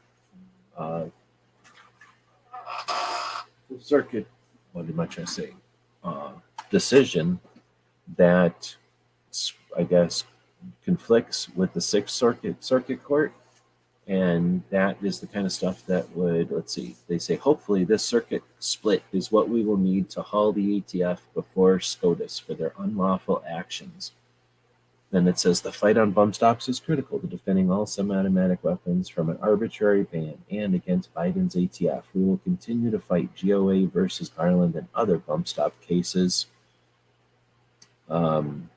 Circuit, what am I trying to say? Decision that I guess conflicts with the Sixth Circuit Court. And that is the kind of stuff that would, let's see, they say, hopefully this circuit split is what we will need to haul the ATF before SCOTUS for their unlawful actions. Then it says the fight on bump stops is critical to defending all semi-automatic weapons from an arbitrary ban and against Biden's ATF. We will continue to fight GOA versus Garland and other bump stop cases until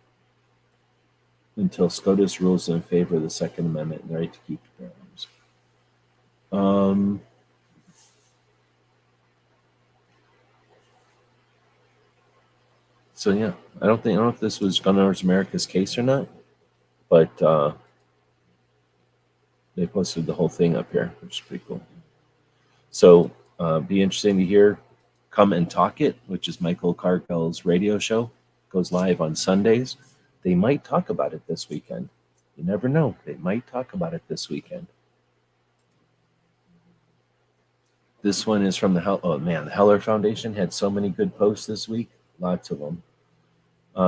SCOTUS rules in favor of the Second Amendment and the right to keep bear arms. So yeah, I don't know if this was Gun Owners America's case or not, but they posted the whole thing up here, which is pretty cool. So be interesting to hear Come and Talk It, which is Michael Cargill's radio show, goes live on Sundays. They might talk about it this weekend. You never know. They might talk about it this weekend. This one is from the Heller Foundation had so many good posts this week. Lots of them.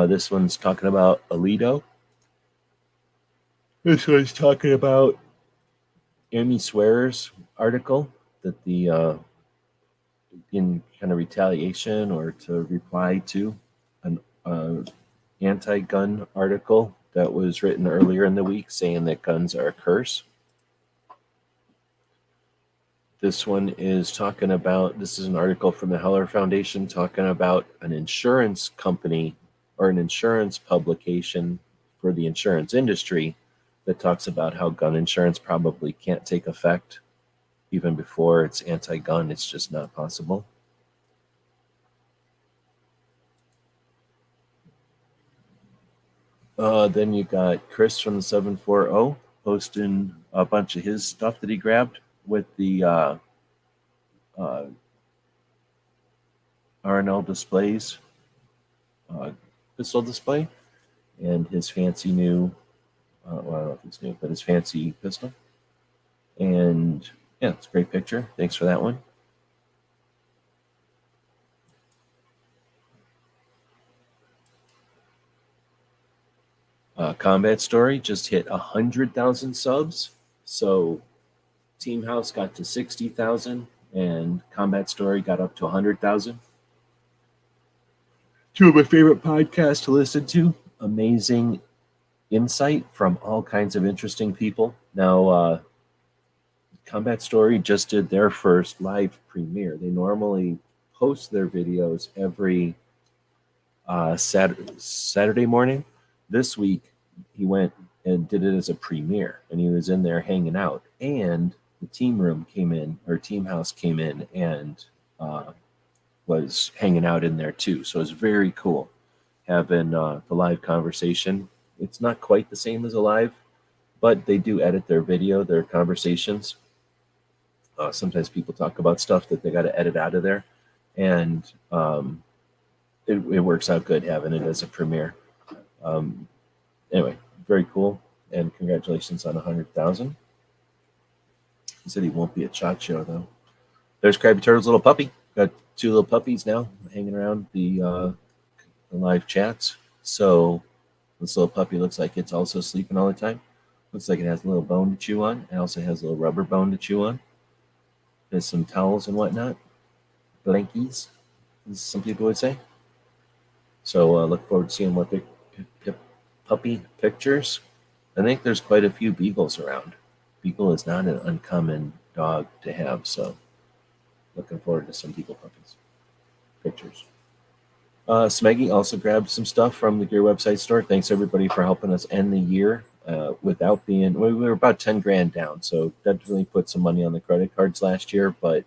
This one's talking about Alito. This one's talking about Amy Swearer's article that the in kind of retaliation or to reply to an anti-gun article that was written earlier in the week saying that guns are a curse. This one is talking about, this is an article from the Heller Foundation talking about an insurance company or an insurance publication for the insurance industry that talks about how gun insurance probably can't take effect even before it's anti-gun. It's just not possible. Then you got Chris from the 740 posting a bunch of his stuff that he grabbed with the R&L Displays pistol display and his fancy new, well, I don't know if it's new, but his fancy pistol. And yeah, it's a great picture. Thanks for that one. Combat Story just hit 100,000 subs. So Team House got to 60,000 and Combat Story got up to 100,000. Two of my favorite podcasts to listen to. Amazing insight from all kinds of interesting people. Now, Combat Story just did their first live premiere. They normally post their videos every Saturday morning. This week, he went and did it as a premiere, and he was in there hanging out. And the team room came in, or team house came in, and was hanging out in there too. So it's very cool having the live conversation. It's not quite the same as a live, but they do edit their video, their conversations. Sometimes people talk about stuff that they got to edit out of there, and it works out good having it as a premiere. Anyway, very cool, and congratulations on 100,000. He said he won't be at SHOT Show though. There's Krabby Turtle's little puppy. Got two little puppies now hanging around the live chats. So this little puppy looks like it's also sleeping all the time. Looks like it has a little bone to chew on. It also has a little rubber bone to chew on. There's some towels and whatnot. Blankies, as some people would say. So look forward to seeing what the puppy pictures. I think there's quite a few beagles around. Beagle is not an uncommon dog to have, so looking forward to some beagle puppies pictures. Smeggy also grabbed some stuff from the Gear website store. Thanks everybody for helping us end the year without being. We were about 10 grand down, so definitely put some money on the credit cards last year, but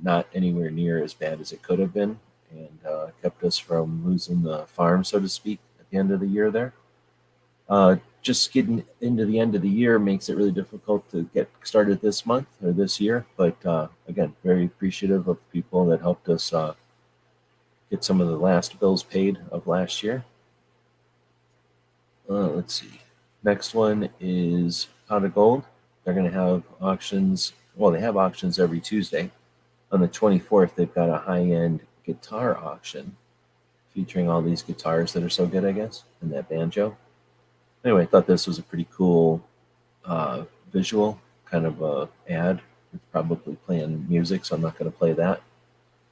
not anywhere near as bad as it could have been, and kept us from losing the farm, so to speak, at the end of the year there. Just getting into the end of the year makes it really difficult to get started this month or this year, but again, very appreciative of people that helped us get some of the last bills paid of last year. Let's see. Next one is Pot of Gold. They're going to have auctions. Well, they have auctions every Tuesday. On the 24th, they've got a high-end guitar auction featuring all these guitars that are so good, I guess, and that banjo. Anyway, I thought this was a pretty cool visual kind of ad. It's probably playing music, so I'm not going to play that.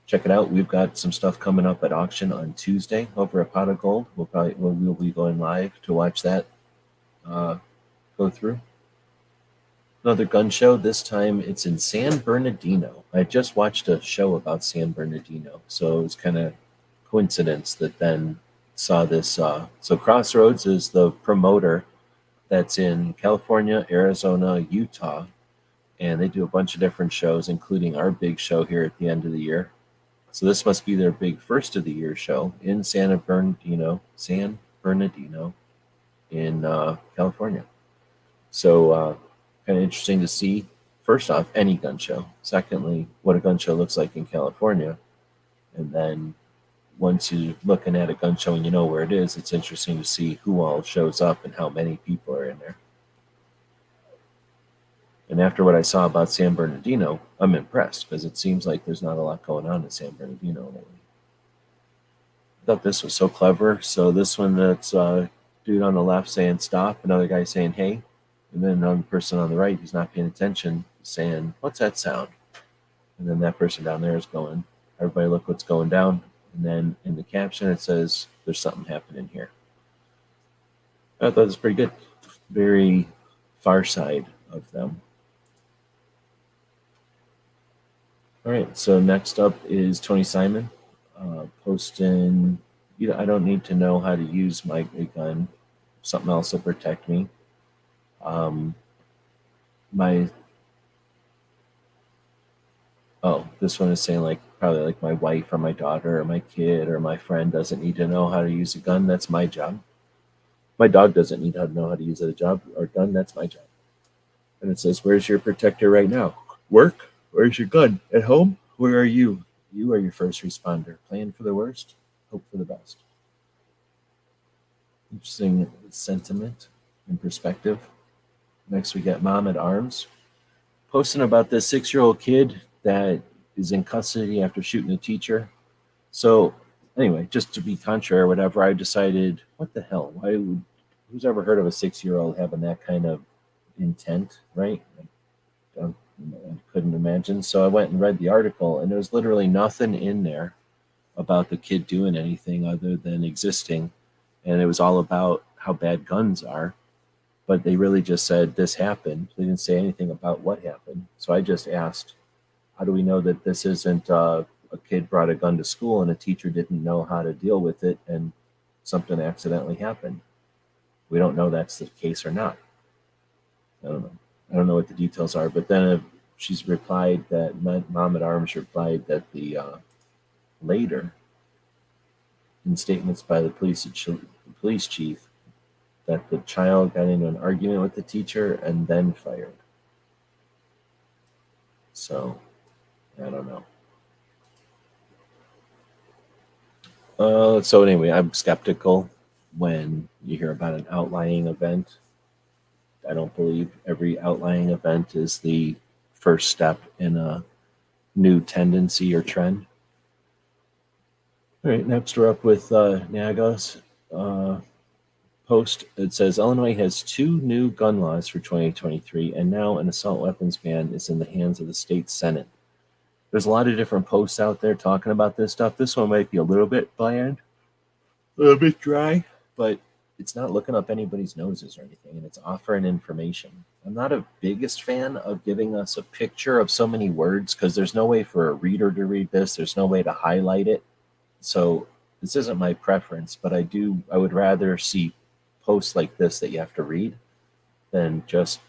Check it out. We've got some stuff coming up at auction on Tuesday over at Pot of Gold. We'll be going live to watch that go through. Another gun show. This time it's in San Bernardino. I just watched a show about San Bernardino, so it's kind of coincidence that then saw this. So Crossroads is the promoter that's in California, Arizona, Utah, and they do a bunch of different shows, including our big show here at the end of the year. So this must be their big first of the year show in San Bernardino in California. So kind of interesting to see, first off, any gun show. Secondly, what a gun show looks like in California. And then once you're looking at a gun show and you know where it is, it's interesting to see who all shows up and how many people are in there. And after what I saw about San Bernardino, I'm impressed because it seems like there's not a lot going on in San Bernardino lately. I thought this was so clever. So this one, that's dude on the left saying stop, another guy saying hey, and then another person on the right who's not paying attention saying, what's that sound? And then that person down there is going, everybody look what's going down. And then in the caption it says, there's something happening here. I thought it was pretty good. Very far side of them. All right, so next up is Tony Simon posting, I don't need to know how to use my gun. Something else will protect me. This one is saying probably like my wife or my daughter or my kid or my friend doesn't need to know how to use a gun. That's my job. My dog doesn't need to know how to use a gun. That's my job. And it says, where's your protector right now? Work? Where's your gun? At home? Where are you? You are your first responder. Plan for the worst, hope for the best. Interesting sentiment and perspective. Next, we got Mom at Arms posting about this 6-year-old kid that is in custody after shooting a teacher. So anyway, just to be contrary or whatever, I decided, what the hell? Who's ever heard of a 6-year-old having that kind of intent, right? I couldn't imagine. So I went and read the article, and there was literally nothing in there about the kid doing anything other than existing. And it was all about how bad guns are. But they really just said this happened. They didn't say anything about what happened. So I just asked, how do we know that this isn't a kid brought a gun to school and a teacher didn't know how to deal with it and something accidentally happened? We don't know that's the case or not. I don't know. I don't know what the details are. But then she's replied that Mom at Arms replied that the later in statements by the police chief that the child got into an argument with the teacher and then fired. So I don't know. So anyway, I'm skeptical when you hear about an outlying event. I don't believe every outlying event is the first step in a new tendency or trend. All right, next we're up with NAGA's post. It says Illinois has 2 new gun laws for 2023, and now an assault weapons ban is in the hands of the state Senate. There's a lot of different posts out there talking about this stuff. This one might be a little bit bland, a little bit dry, but it's not looking up anybody's noses or anything, and it's offering information. I'm not a biggest fan of giving us a picture of so many words because there's no way for a reader to read this. There's no way to highlight it. So this isn't my preference, but I would rather see posts like this that you have to read than just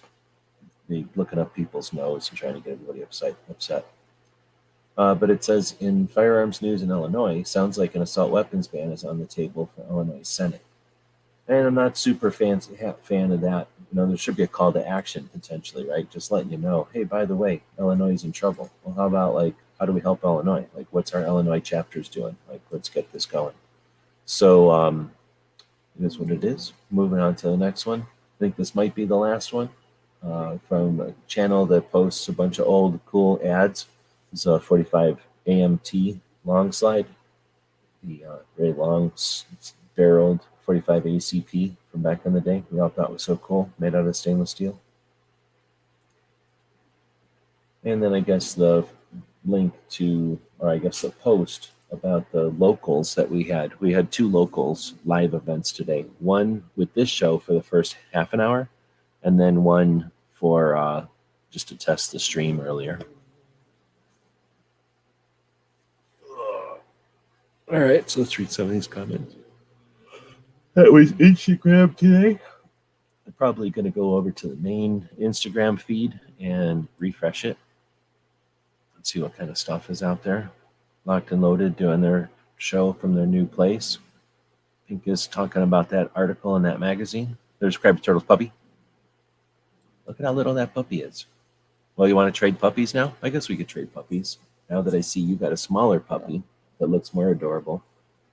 be looking up people's nose and trying to get everybody upset. But it says in firearms news in Illinois, sounds like an assault weapons ban is on the table for Illinois Senate. And I'm not super fan of that. There should be a call to action potentially, right? Just letting you know, hey, by the way, Illinois is in trouble. Well, how about how do we help Illinois? What's our Illinois chapters doing? Let's get this going. So it is what it is. Moving on to the next one. I think this might be the last one from a channel that posts a bunch of old cool ads. It's a 45 AMT long slide, the very long barreled 45 ACP from back in the day. We all thought was so cool, made out of stainless steel. And then I guess the link to, or I guess the post about the locals that we had. We had 2 locals live events today. One with this show for the first half an hour, and then one for just to test the stream earlier. All right, so let's read some of these comments. That was Instagram today. I'm probably going to go over to the main Instagram feed and refresh it. Let's see what kind of stuff is out there. Locked and Loaded doing their show from their new place. Pink is talking about that article in that magazine. There's Krabby Turtle's puppy. Look at how little that puppy is. Well, you want to trade puppies now? I guess we could trade puppies. Now that I see you got a smaller puppy that looks more adorable.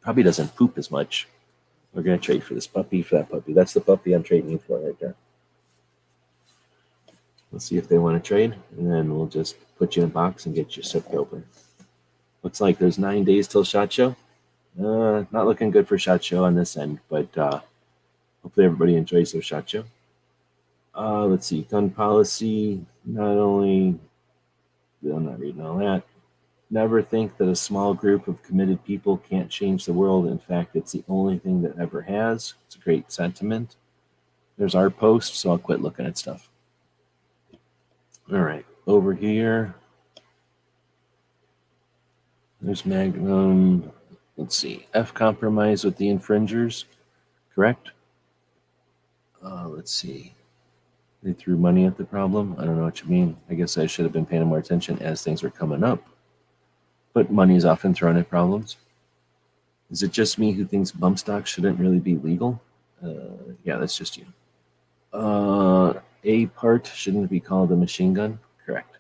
Probably doesn't poop as much. We're going to trade for this puppy, for that puppy. That's the puppy I'm trading you for right there. Let's see if they want to trade, and then we'll just put you in a box and get you shipped over. Looks like there's 9 days till SHOT Show. Not looking good for SHOT Show on this end, but hopefully everybody enjoys their SHOT Show. Let's see, gun policy, not only, I'm not reading all that. Never think that a small group of committed people can't change the world. In fact, it's the only thing that ever has. It's a great sentiment. There's our post, so I'll quit looking at stuff. All right, over here. There's Magnum. Let's see. F compromise with the infringers. Correct? Let's see. They threw money at the problem. I don't know what you mean. I guess I should have been paying more attention as things were coming up. But money is often thrown at problems. Is it just me who thinks bump stocks shouldn't really be legal? Yeah, that's just you. A part shouldn't be called a machine gun. Correct.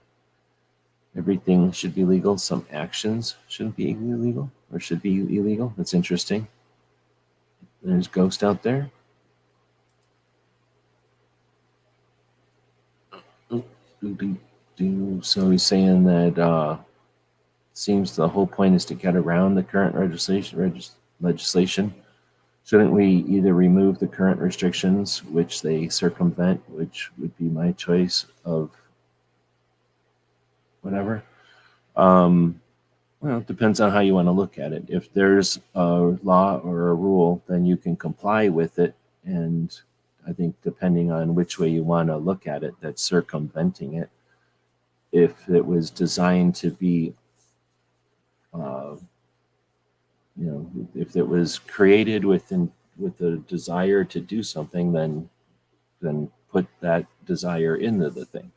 Everything should be legal. Some actions shouldn't be illegal or should be illegal. That's interesting. There's Ghost out there. So he's saying that seems the whole point is to get around the current legislation. Shouldn't we either remove the current restrictions, which they circumvent, which would be my choice of whatever. Well, it depends on how you want to look at it. If there's a law or a rule, then you can comply with it. And I think depending on which way you want to look at it, that's circumventing it. If it was designed to be, if it was created with a desire to do something, then put that desire into the thing.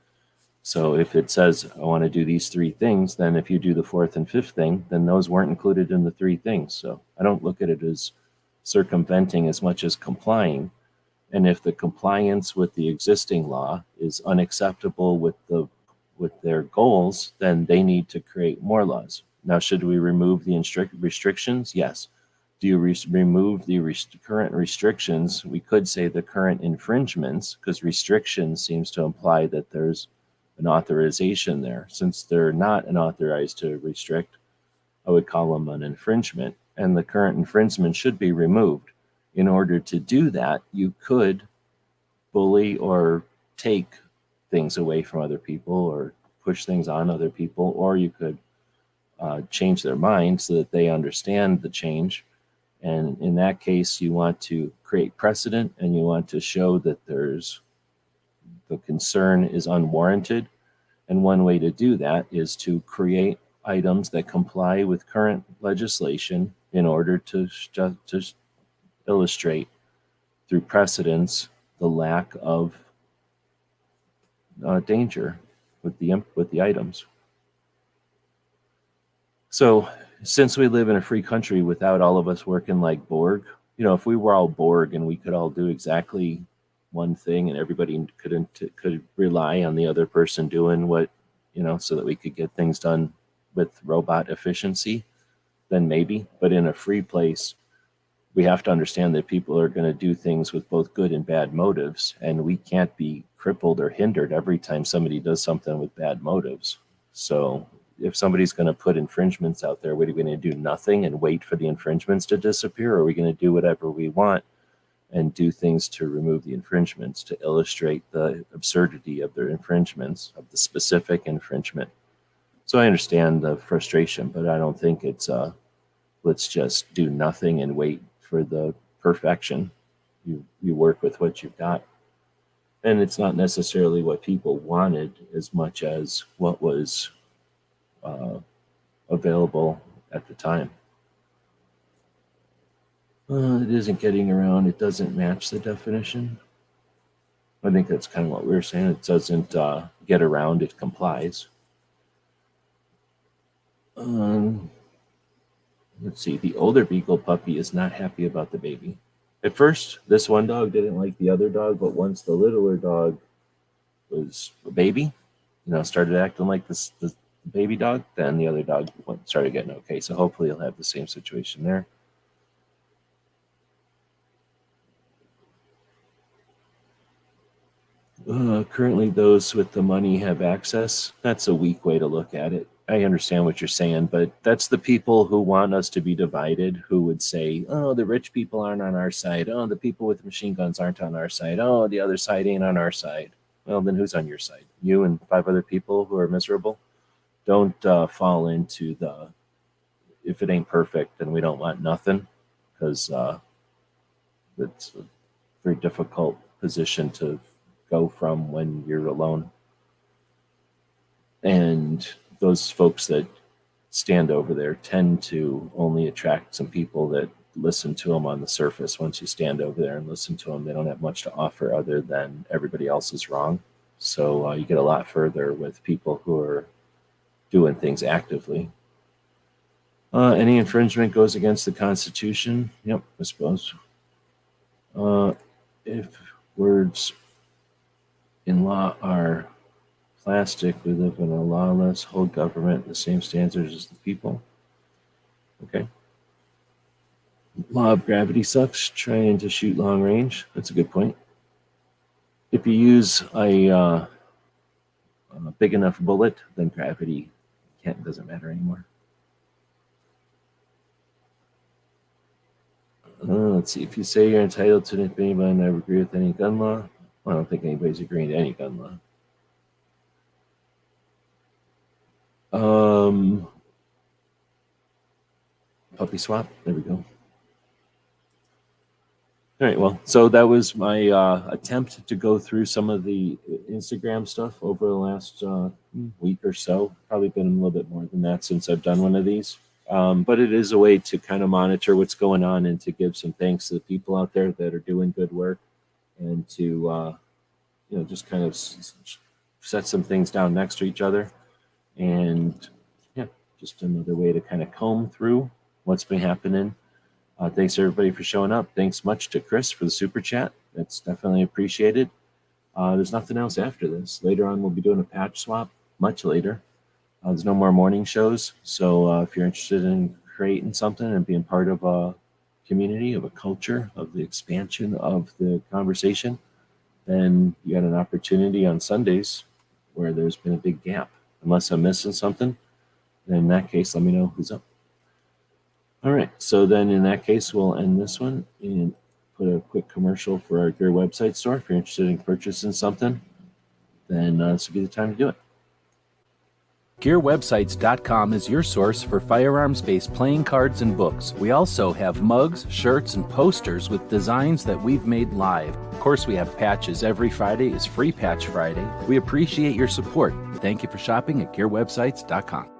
So if it says, I want to do these three things, then if you do the fourth and fifth thing, then those weren't included in the three things. So I don't look at it as circumventing as much as complying. And if the compliance with the existing law is unacceptable with their goals, then they need to create more laws. Now, should we remove the restrictions? Yes. Do you remove the current restrictions? We could say the current infringements, because restrictions seems to imply that there's an authorization there. Since they're not an authorized to restrict, I would call them an infringement, and the current infringement should be removed. In order to do that, you could bully or take things away from other people or push things on other people, or you could change their mind so that they understand the change. And in that case, you want to create precedent and you want to show that the concern is unwarranted. And one way to do that is to create items that comply with current legislation in order to illustrate through precedence the lack of danger with the items. So since we live in a free country without all of us working like Borg, if we were all Borg and we could all do exactly one thing and everybody could rely on the other person doing what, so that we could get things done with robot efficiency, then maybe. But in a free place, we have to understand that people are going to do things with both good and bad motives, and we can't be crippled or hindered every time somebody does something with bad motives. So if somebody's going to put infringements out there, what are we going to do? Nothing and wait for the infringements to disappear? Or are we going to do whatever we want and do things to remove the infringements, to illustrate the absurdity of their infringements, of the specific infringement? So I understand the frustration, but I don't think it's let's just do nothing and wait for the perfection. You work with what you've got. And it's not necessarily what people wanted as much as what was available at the time. It isn't getting around. It doesn't match the definition. I think that's kind of what we were saying. It doesn't get around. It complies. Let's see. The older beagle puppy is not happy about the baby. At first, this one dog didn't like the other dog, but once the littler dog was a baby, started acting like the baby dog, then the other dog started getting okay. So hopefully you'll have the same situation there. Currently, those with the money have access. That's a weak way to look at it. I understand what you're saying, but that's the people who want us to be divided, who would say, oh, the rich people aren't on our side. Oh, the people with machine guns aren't on our side. Oh, the other side ain't on our side. Well, then who's on your side? You and 5 other people who are miserable? Don't fall into if it ain't perfect, then we don't want nothing, because it's a very difficult position to go from when you're alone. And those folks that stand over there tend to only attract some people that listen to them on the surface. Once you stand over there and listen to them, they don't have much to offer other than everybody else is wrong. So you get a lot further with people who are doing things actively. Any infringement goes against the Constitution. Yep, I suppose. If words in law are plastic, we live in a lawless, hold government the same standards as the people. Okay. Law of gravity sucks, trying to shoot long range. That's a good point. If you use a big enough bullet, then gravity doesn't matter anymore. Let's see. If you say you're entitled to an opinion, but I never agree with any gun law, I don't think anybody's agreeing to any gun law. Puppy swap. There we go. All right, well, so that was my attempt to go through some of the Instagram stuff over the last week or so. Probably been a little bit more than that since I've done one of these. But it is a way to kind of monitor what's going on and to give some thanks to the people out there that are doing good work, and to just kind of set some things down next to each other. And yeah, just another way to kind of comb through what's been happening. Thanks everybody for showing up. Thanks much to Chris for the super chat. That's definitely appreciated. There's nothing else after this. Later on, we'll be doing a patch swap much later. There's no more morning shows. So if you're interested in creating something and being part of a community, of a culture, of the expansion of the conversation, then you got an opportunity on Sundays where there's been a big gap. Unless I'm missing something, then in that case, let me know who's up. All right, so then in that case, we'll end this one and put a quick commercial for our Gear website store. If you're interested in purchasing something, then this would be the time to do it. GearWebsites.com is your source for firearms-based playing cards and books. We also have mugs, shirts, and posters with designs that we've made live. Of course, we have patches. Every Friday is Free Patch Friday. We appreciate your support. Thank you for shopping at GearWebsites.com.